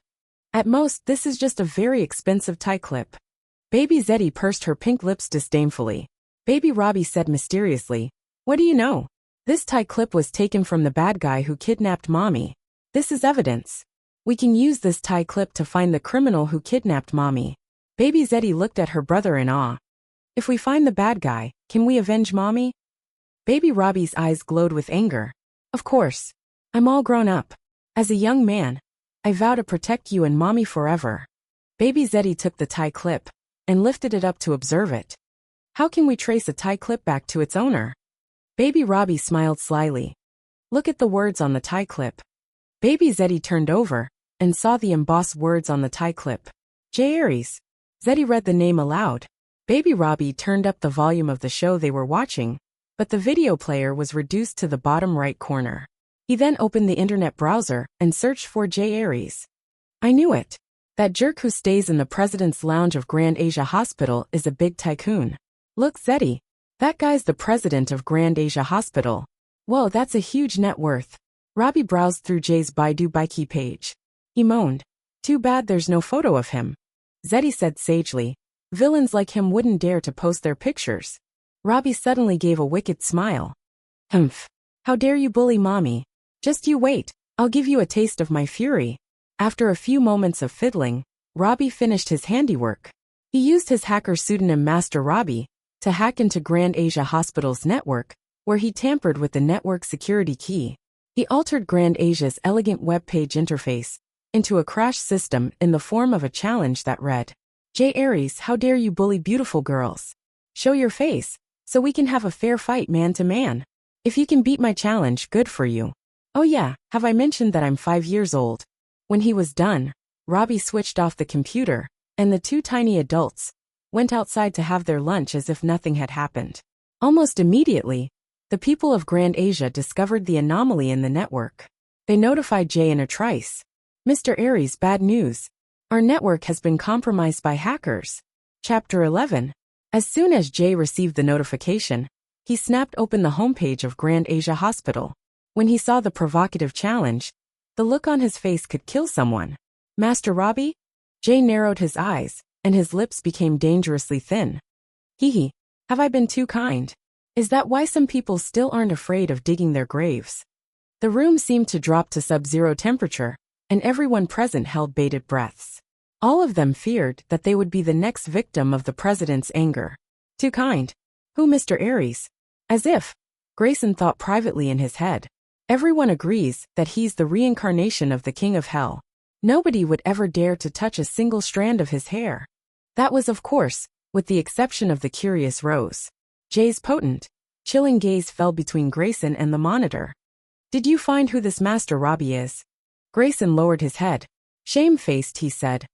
At most, this is just a very expensive tie clip. Baby Zeddy pursed her pink lips disdainfully. Baby Robbie said mysteriously, what do you know? This tie clip was taken from the bad guy who kidnapped mommy. This is evidence. We can use this tie clip to find the criminal who kidnapped mommy. Baby Zeddy looked at her brother in awe. If we find the bad guy, can we avenge mommy? Baby Robbie's eyes glowed with anger. Of course. I'm all grown up. As a young man, I vow to protect you and mommy forever. Baby Zeddy took the tie clip and lifted it up to observe it. How can we trace a tie clip back to its owner? Baby Robbie smiled slyly. Look at the words on the tie clip. Baby Zeddy turned over and saw the embossed words on the tie clip. J. Aries. Zeddy read the name aloud. Baby Robbie turned up the volume of the show they were watching, but the video player was reduced to the bottom right corner. He then opened the internet browser and searched for J. Aries. I knew it. That jerk who stays in the president's lounge of Grand Asia Hospital is a big tycoon. Look, Zeddy. That guy's the president of Grand Asia Hospital. Whoa, that's a huge net worth. Robbie browsed through Jay's Baidu Baiki page. He moaned. Too bad there's no photo of him. Zeddy said sagely. Villains like him wouldn't dare to post their pictures. Robbie suddenly gave a wicked smile. Humph. How dare you bully mommy? Just you wait, I'll give you a taste of my fury. After a few moments of fiddling, Robbie finished his handiwork. He used his hacker pseudonym Master Robbie to hack into Grand Asia Hospital's network, where he tampered with the network security key. He altered Grand Asia's elegant web page interface into a crash system in the form of a challenge that read, J. Aries, how dare you bully beautiful girls? Show your face, so we can have a fair fight man to man. If you can beat my challenge, good for you. Oh yeah, have I mentioned that I'm 5 years old? When he was done, Robbie switched off the computer, and the two tiny adults went outside to have their lunch as if nothing had happened. Almost immediately, the people of Grand Asia discovered the anomaly in the network. They notified Jay in a trice. Mr. Aries, bad news. Our network has been compromised by hackers. Chapter 11. As soon as Jay received the notification, he snapped open the homepage of Grand Asia Hospital. When he saw the provocative challenge, the look on his face could kill someone. Master Robbie? Jay narrowed his eyes, and his lips became dangerously thin. Hee, have I been too kind? Is that why some people still aren't afraid of digging their graves? The room seemed to drop to sub-zero temperature, and everyone present held bated breaths. All of them feared that they would be the next victim of the president's anger. Too kind? Who, Mr. Aries? As if. Grayson thought privately in his head. Everyone agrees that he's the reincarnation of the king of hell. Nobody would ever dare to touch a single strand of his hair. That was, of course, with the exception of the curious Rose. Jay's potent, chilling gaze fell between Grayson and the monitor. Did you find who this Master Robbie is? Grayson lowered his head. Shamefaced, he said.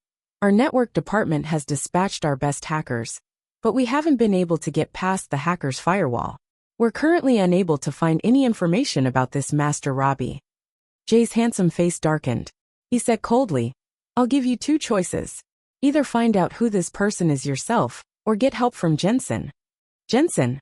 Our network department has dispatched our best hackers, but we haven't been able to get past the hackers' firewall. We're currently unable to find any information about this Master Robbie. Jay's handsome face darkened. He said coldly, I'll give you two choices. Either find out who this person is yourself, or get help from Jensen. Jensen?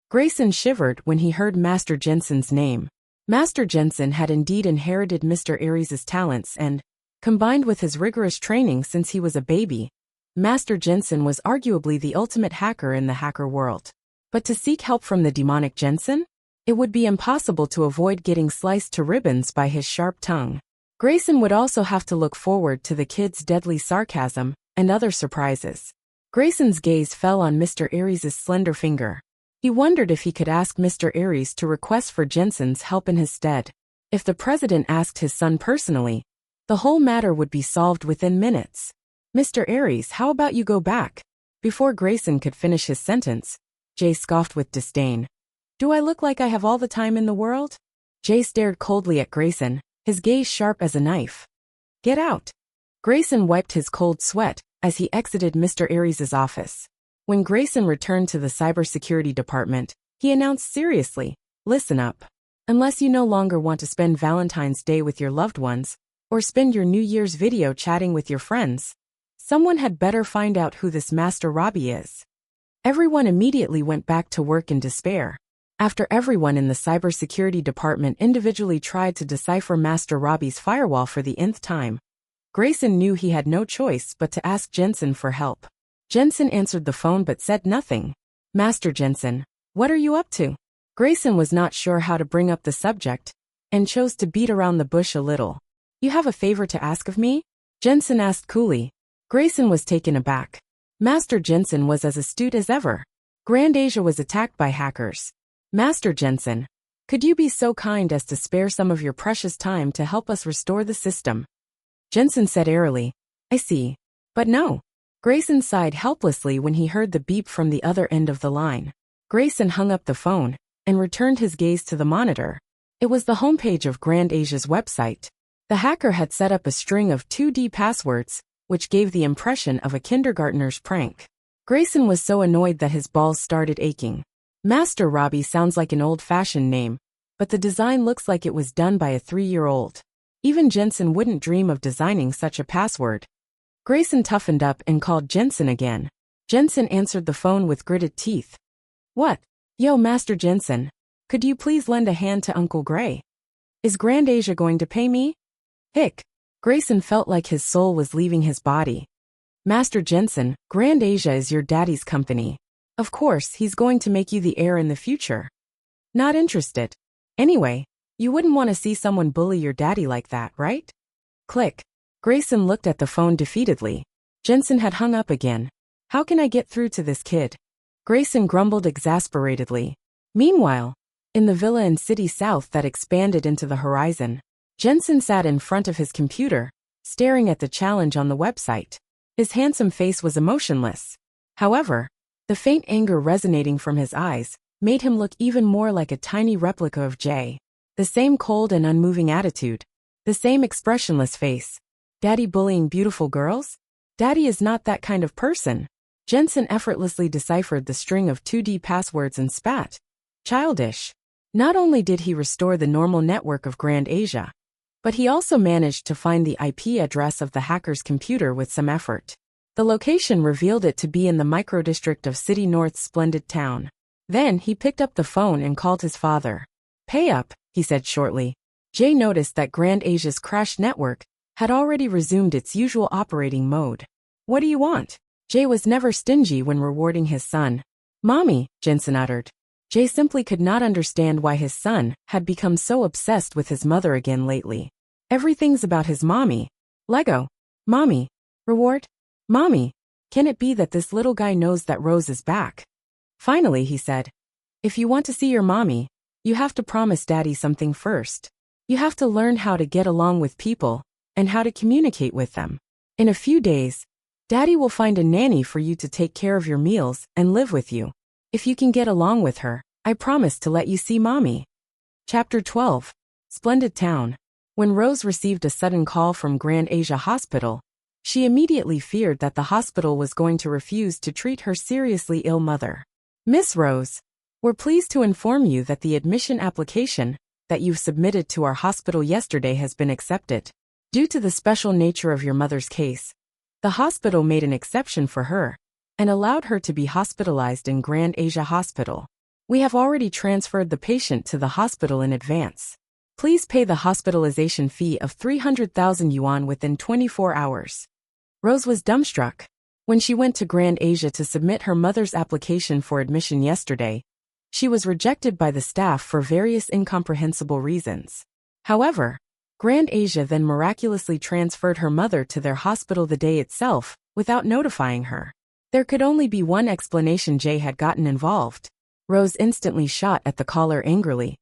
Grayson shivered when he heard Master Jensen's name. Master Jensen had indeed inherited Mr. Aries' talents and, combined with his rigorous training since he was a baby, Master Jensen was arguably the ultimate hacker in the hacker world. But to seek help from the demonic Jensen? It would be impossible to avoid getting sliced to ribbons by his sharp tongue. Grayson would also have to look forward to the kid's deadly sarcasm and other surprises. Grayson's gaze fell on Mr. Aries' slender finger. He wondered if he could ask Mr. Aries to request for Jensen's help in his stead. If the president asked his son personally, the whole matter would be solved within minutes. Mr. Aries, how about you go back? Before Grayson could finish his sentence, Jay scoffed with disdain. Do I look like I have all the time in the world? Jay stared coldly at Grayson, his gaze sharp as a knife. Get out. Grayson wiped his cold sweat as he exited Mr. Aries' office. When Grayson returned to the cybersecurity department, he announced seriously, listen up. Unless you no longer want to spend Valentine's Day with your loved ones, or spend your New Year's video chatting with your friends, someone had better find out who this Master Robbie is. Everyone immediately went back to work in despair. After everyone in the cybersecurity department individually tried to decipher Master Robbie's firewall for the nth time, Grayson knew he had no choice but to ask Jensen for help. Jensen answered the phone but said nothing. Master Jensen, what are you up to? Grayson was not sure how to bring up the subject, and chose to beat around the bush a little. You have a favor to ask of me? Jensen asked coolly. Grayson was taken aback. Master Jensen was as astute as ever. Grand Asia was attacked by hackers. Master Jensen, could you be so kind as to spare some of your precious time to help us restore the system? Jensen said airily, I see. But no. Grayson sighed helplessly when he heard the beep from the other end of the line. Grayson hung up the phone and returned his gaze to the monitor. It was the homepage of Grand Asia's website. The hacker had set up a string of 2D passwords, which gave the impression of a kindergartner's prank. Grayson was so annoyed that his balls started aching. Master Robbie sounds like an old-fashioned name, but the design looks like it was done by a 3-year-old. Even Jensen wouldn't dream of designing such a password. Grayson toughened up and called Jensen again. Jensen answered the phone with gritted teeth. What? Yo, Master Jensen. Could you please lend a hand to Uncle Gray? Is Grand Asia going to pay me? Hick. Grayson felt like his soul was leaving his body. Master Jensen, Grand Asia is your daddy's company. Of course, he's going to make you the heir in the future. Not interested. Anyway, you wouldn't want to see someone bully your daddy like that, right? Click. Grayson looked at the phone defeatedly. Jensen had hung up again. How can I get through to this kid? Grayson grumbled exasperatedly. Meanwhile, in the villa in City South that expanded into the horizon, Jensen sat in front of his computer, staring at the challenge on the website. His handsome face was emotionless. However, the faint anger resonating from his eyes made him look even more like a tiny replica of Jay. The same cold and unmoving attitude. The same expressionless face. Daddy bullying beautiful girls? Daddy is not that kind of person. Jensen effortlessly deciphered the string of 2D passwords and spat. Childish. Not only did he restore the normal network of Grand Asia, but he also managed to find the IP address of the hacker's computer with some effort. The location revealed it to be in the microdistrict of City North's splendid town. Then he picked up the phone and called his father. Pay up, he said shortly. Jay noticed that Grand Asia's crashed network had already resumed its usual operating mode. What do you want? Jay was never stingy when rewarding his son. Mommy, Jensen uttered. Jay simply could not understand why his son had become so obsessed with his mother again lately. Everything's about his mommy. Lego. Mommy. Reward. Mommy. Can it be that this little guy knows that Rose is back? Finally, he said. If you want to see your mommy, you have to promise Daddy something first. You have to learn how to get along with people and how to communicate with them. In a few days, Daddy will find a nanny for you to take care of your meals and live with you. If you can get along with her, I promise to let you see Mommy. Chapter 12. Splendid Town. When Rose received a sudden call from Grand Asia Hospital, she immediately feared that the hospital was going to refuse to treat her seriously ill mother. Miss Rose, we're pleased to inform you that the admission application that you've submitted to our hospital yesterday has been accepted. Due to the special nature of your mother's case, the hospital made an exception for her and allowed her to be hospitalized in Grand Asia Hospital. We have already transferred the patient to the hospital in advance. Please pay the hospitalization fee of 300,000 yuan within 24 hours. Rose was dumbstruck. When she went to Grand Asia to submit her mother's application for admission yesterday, she was rejected by the staff for various incomprehensible reasons. However, Grand Asia then miraculously transferred her mother to their hospital the day itself, without notifying her. There could only be one explanation: Jay had gotten involved. Rose instantly shot at the caller angrily.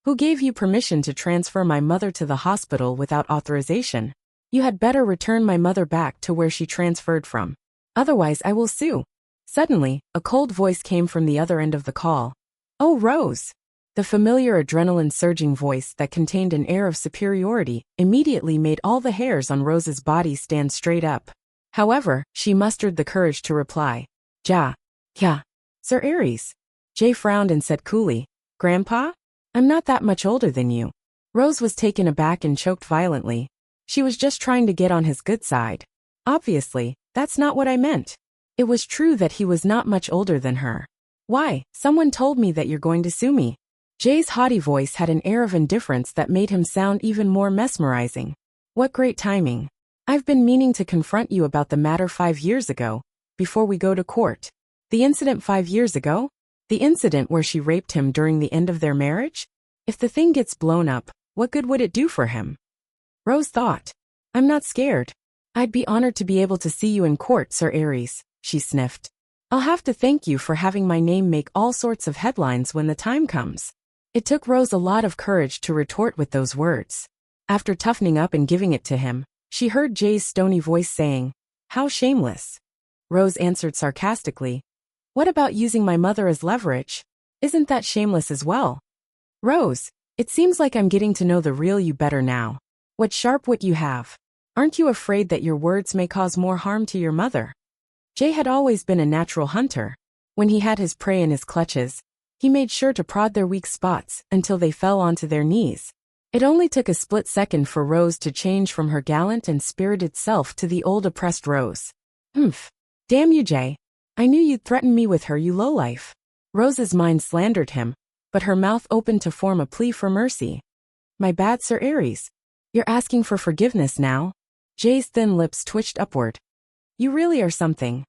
Who gave you permission to transfer my mother to the hospital without authorization? You had better return my mother back to where she transferred from. Otherwise I will sue. Suddenly, a cold voice came from the other end of the call. Oh, Rose! The familiar adrenaline-surging voice that contained an air of superiority immediately made all the hairs on Rose's body stand straight up. However, she mustered the courage to reply. Ja. Yeah. Sir Aries. Jay frowned and said coolly, Grandpa? I'm not that much older than you. Rose was taken aback and choked violently. She was just trying to get on his good side. Obviously, that's not what I meant. It was true that he was not much older than her. Why, someone told me that you're going to sue me. Jay's haughty voice had an air of indifference that made him sound even more mesmerizing. What great timing. I've been meaning to confront you about the matter 5 years ago, before we go to court. The incident 5 years ago? The incident where she raped him during the end of their marriage? If the thing gets blown up, what good would it do for him? Rose thought. I'm not scared. I'd be honored to be able to see you in court, Sir Aries, she sniffed. I'll have to thank you for having my name make all sorts of headlines when the time comes. It took Rose a lot of courage to retort with those words. After toughening up and giving it to him, she heard Jay's stony voice saying, How shameless. Rose answered sarcastically, What about using my mother as leverage? Isn't that shameless as well? Rose, it seems like I'm getting to know the real you better now. What sharp wit you have. Aren't you afraid that your words may cause more harm to your mother? Jay had always been a natural hunter. When he had his prey in his clutches, he made sure to prod their weak spots until they fell onto their knees. It only took a split second for Rose to change from her gallant and spirited self to the old oppressed Rose. Humph. Damn you, Jay. I knew you'd threaten me with her, you lowlife. Rose's mind slandered him, but her mouth opened to form a plea for mercy. My bad, Sir Aries. You're asking for forgiveness now? Jay's thin lips twitched upward. You really are something.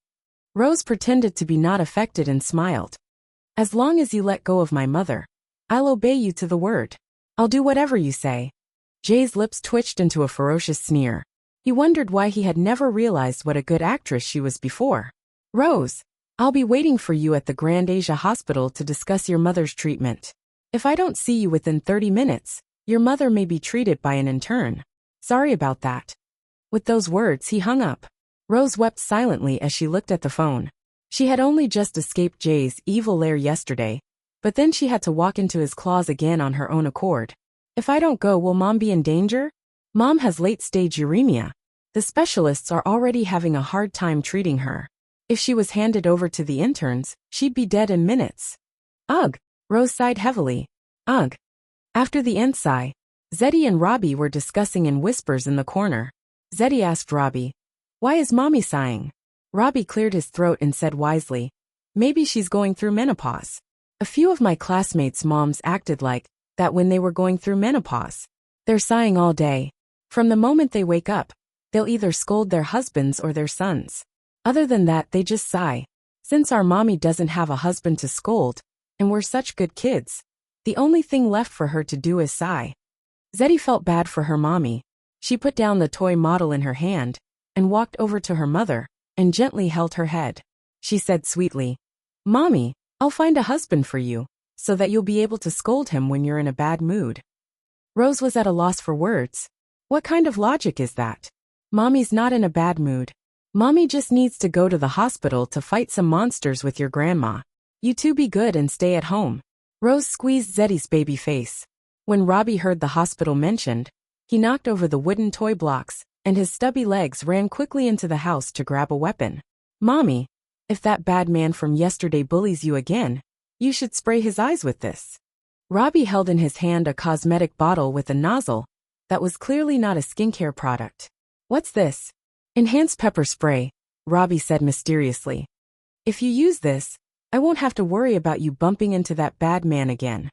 Rose pretended to be not affected and smiled. As long as you let go of my mother, I'll obey you to the word. I'll do whatever you say. Jay's lips twitched into a ferocious sneer. He wondered why he had never realized what a good actress she was before. Rose, I'll be waiting for you at the Grand Asia Hospital to discuss your mother's treatment. If I don't see you within 30 minutes, your mother may be treated by an intern. Sorry about that. With those words, he hung up. Rose wept silently as she looked at the phone. She had only just escaped Jay's evil lair yesterday, but then she had to walk into his claws again on her own accord. If I don't go, will Mom be in danger? Mom has late-stage uremia. The specialists are already having a hard time treating her. If she was handed over to the interns, she'd be dead in minutes. Ugh. Rose sighed heavily. Ugh. After the end sigh, Zeddy and Robbie were discussing in whispers in the corner. Zeddy asked Robbie, Why is Mommy sighing? Robbie cleared his throat and said wisely, Maybe she's going through menopause. A few of my classmates' moms acted like that when they were going through menopause. They're sighing all day. From the moment they wake up, they'll either scold their husbands or their sons. Other than that, they just sigh. Since our mommy doesn't have a husband to scold, and we're such good kids, the only thing left for her to do is sigh. Zeddy felt bad for her mommy. She put down the toy model in her hand and walked over to her mother and gently held her head. She said sweetly, Mommy, I'll find a husband for you, so that you'll be able to scold him when you're in a bad mood. Rose was at a loss for words. What kind of logic is that? Mommy's not in a bad mood. Mommy just needs to go to the hospital to fight some monsters with your grandma. You two be good and stay at home. Rose squeezed Zeddy's baby face. When Robbie heard the hospital mentioned, he knocked over the wooden toy blocks, and his stubby legs ran quickly into the house to grab a weapon. Mommy, if that bad man from yesterday bullies you again, you should spray his eyes with this. Robbie held in his hand a cosmetic bottle with a nozzle that was clearly not a skincare product. What's this? Enhanced pepper spray, Robbie said mysteriously. If you use this, I won't have to worry about you bumping into that bad man again.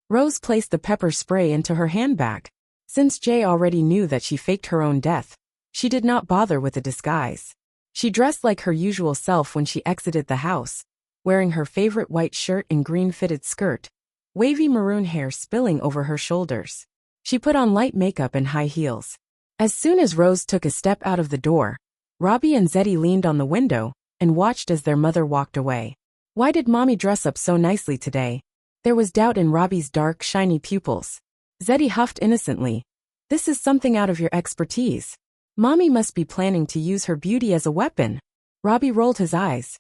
Rose placed the pepper spray into her handbag. Since Jay already knew that she faked her own death, she did not bother with a disguise. She dressed like her usual self when she exited the house, wearing her favorite white shirt and green-fitted skirt, wavy maroon hair spilling over her shoulders. She put on light makeup and high heels. As soon as Rose took a step out of the door, Robbie and Zeddy leaned on the window and watched as their mother walked away. Why did Mommy dress up so nicely today? There was doubt in Robbie's dark, shiny pupils. Zeddy huffed innocently. This is something out of your expertise. Mommy must be planning to use her beauty as a weapon. Robbie rolled his eyes.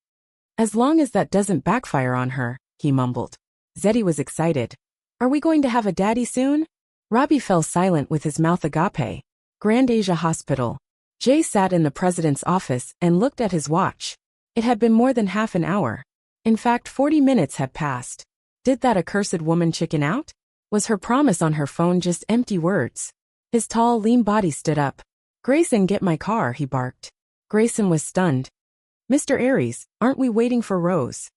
As long as that doesn't backfire on her, he mumbled. Zeddy was excited. Are we going to have a daddy soon? Robbie fell silent with his mouth agape. Grand Asia Hospital. Jay sat in the president's office and looked at his watch. It had been more than half an hour. In fact, 40 minutes had passed. Did that accursed woman chicken out? Was her promise on her phone just empty words? His tall, lean body stood up. Grayson, get my car, he barked. Grayson was stunned. Mr. Aries, aren't we waiting for Rose?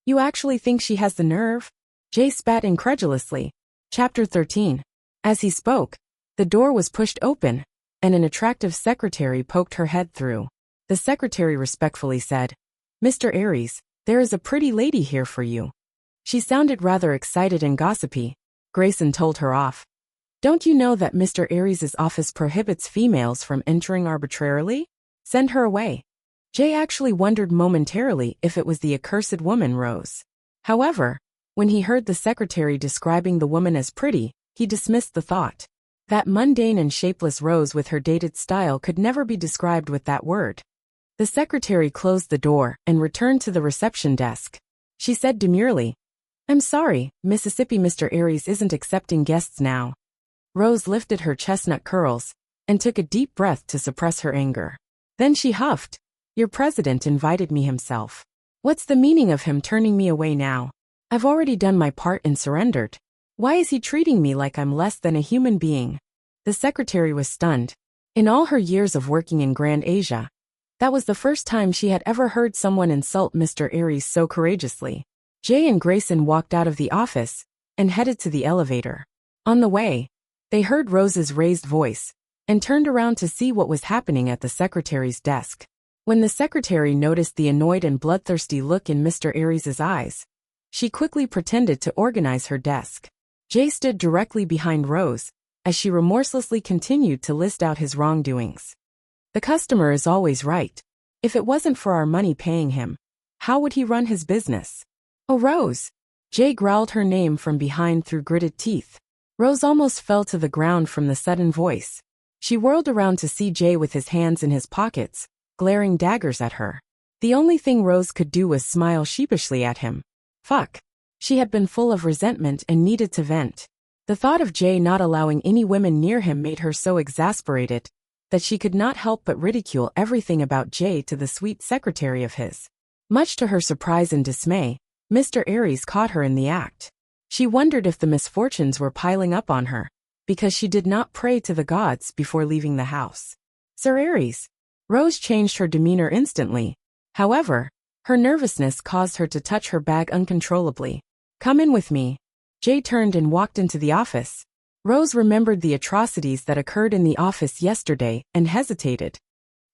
You actually think she has the nerve? Jay spat incredulously. Chapter 13. As he spoke, the door was pushed open, and an attractive secretary poked her head through. The secretary respectfully said, Mr. Aries, there is a pretty lady here for you. She sounded rather excited and gossipy. Grayson told her off. Don't you know that Mr. Aries' office prohibits females from entering arbitrarily? Send her away. Jay actually wondered momentarily if it was the accursed woman Rose. However, when he heard the secretary describing the woman as pretty, he dismissed the thought. That mundane and shapeless Rose with her dated style could never be described with that word. The secretary closed the door and returned to the reception desk. She said demurely, I'm sorry, Mississippi, Mr. Aries isn't accepting guests now. Rose lifted her chestnut curls and took a deep breath to suppress her anger. Then she huffed. Your president invited me himself. What's the meaning of him turning me away now? I've already done my part and surrendered. Why is he treating me like I'm less than a human being? The secretary was stunned. In all her years of working in Grand Asia, that was the first time she had ever heard someone insult Mr. Aries so courageously. Jay and Grayson walked out of the office and headed to the elevator. On the way, they heard Rose's raised voice and turned around to see what was happening at the secretary's desk. When the secretary noticed the annoyed and bloodthirsty look in Mr. Aries' eyes, she quickly pretended to organize her desk. Jay stood directly behind Rose as she remorselessly continued to list out his wrongdoings. The customer is always right. If it wasn't for our money paying him, how would he run his business? Oh, Rose! Jay growled her name from behind through gritted teeth. Rose almost fell to the ground from the sudden voice. She whirled around to see Jay with his hands in his pockets, glaring daggers at her. The only thing Rose could do was smile sheepishly at him. Fuck. She had been full of resentment and needed to vent. The thought of Jay not allowing any women near him made her so exasperated that she could not help but ridicule everything about Jay to the sweet secretary of his. Much to her surprise and dismay, Mr. Aries caught her in the act. She wondered if the misfortunes were piling up on her, because she did not pray to the gods before leaving the house. Sir Aries. Rose changed her demeanor instantly. However, her nervousness caused her to touch her bag uncontrollably. Come in with me. Jay turned and walked into the office. Rose remembered the atrocities that occurred in the office yesterday and hesitated.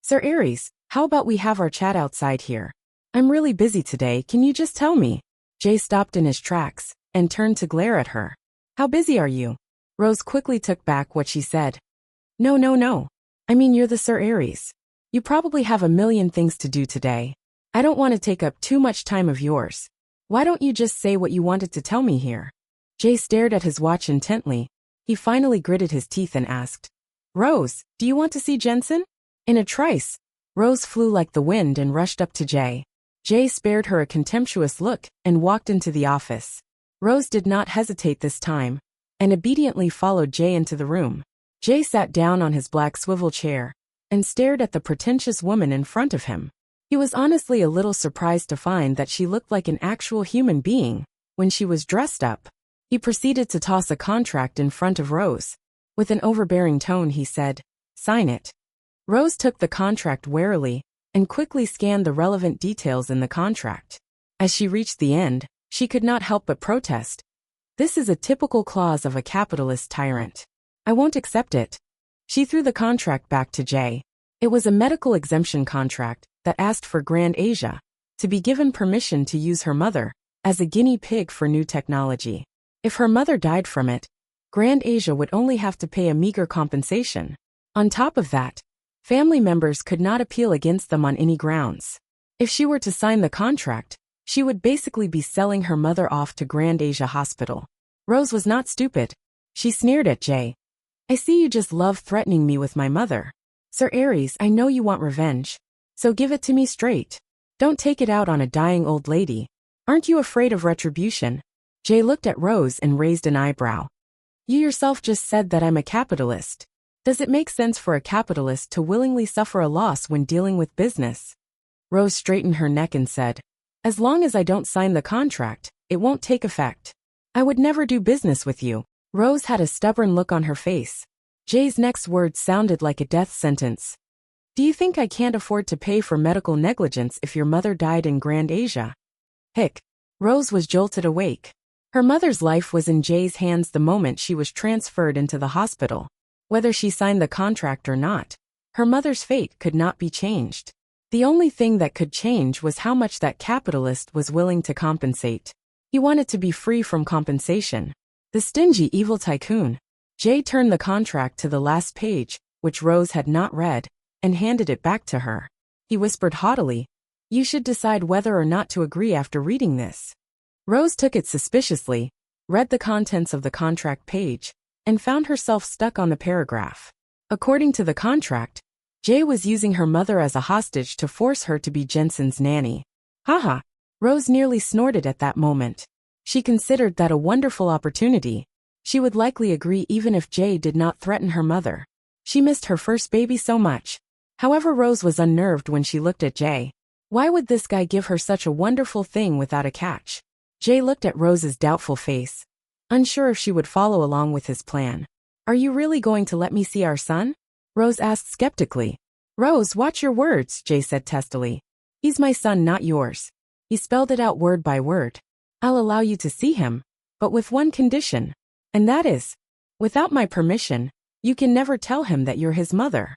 Sir Aries, how about we have our chat outside here? I'm really busy today, can you just tell me? Jay stopped in his tracks and turned to glare at her. How busy are you? Rose quickly took back what she said. No. I mean, you're the Sir Aries. You probably have a million things to do today. I don't want to take up too much time of yours. Why don't you just say what you wanted to tell me here? Jay stared at his watch intently. He finally gritted his teeth and asked, Rose, do you want to see Jensen? In a trice, Rose flew like the wind and rushed up to Jay. Jay spared her a contemptuous look and walked into the office. Rose did not hesitate this time, and obediently followed Jay into the room. Jay sat down on his black swivel chair and stared at the pretentious woman in front of him. He was honestly a little surprised to find that she looked like an actual human being when she was dressed up. He proceeded to toss a contract in front of Rose. With an overbearing tone he said, Sign it. Rose took the contract warily and quickly scanned the relevant details in the contract. As she reached the end, she could not help but protest. This is a typical clause of a capitalist tyrant. I won't accept it. She threw the contract back to Jay. It was a medical exemption contract that asked for Grand Asia to be given permission to use her mother as a guinea pig for new technology. If her mother died from it, Grand Asia would only have to pay a meager compensation. On top of that, family members could not appeal against them on any grounds. If she were to sign the contract, she would basically be selling her mother off to Grand Asia Hospital. Rose was not stupid. She sneered at Jay. I see you just love threatening me with my mother. Sir Aries, I know you want revenge. So give it to me straight. Don't take it out on a dying old lady. Aren't you afraid of retribution? Jay looked at Rose and raised an eyebrow. You yourself just said that I'm a capitalist. Does it make sense for a capitalist to willingly suffer a loss when dealing with business? Rose straightened her neck and said, as long as I don't sign the contract, it won't take effect. I would never do business with you. Rose had a stubborn look on her face. Jay's next words sounded like a death sentence. Do you think I can't afford to pay for medical negligence if your mother died in Grand Asia? Hick. Rose was jolted awake. Her mother's life was in Jay's hands the moment she was transferred into the hospital. Whether she signed the contract or not, her mother's fate could not be changed. The only thing that could change was how much that capitalist was willing to compensate. He wanted to be free from compensation. The stingy evil tycoon. Jay turned the contract to the last page, which Rose had not read, and handed it back to her. He whispered haughtily, you should decide whether or not to agree after reading this. Rose took it suspiciously, read the contents of the contract page, and found herself stuck on the paragraph. According to the contract, Jay was using her mother as a hostage to force her to be Jensen's nanny. Haha. Rose nearly snorted at that moment. She considered that a wonderful opportunity. She would likely agree even if Jay did not threaten her mother. She missed her first baby so much. However, Rose was unnerved when she looked at Jay. Why would this guy give her such a wonderful thing without a catch? Jay looked at Rose's doubtful face, unsure if she would follow along with his plan. Are you really going to let me see our son? Rose asked skeptically. Rose, watch your words, Jay said testily. He's my son, not yours. He spelled it out word by word. I'll allow you to see him, but with one condition. And that is, without my permission, you can never tell him that you're his mother.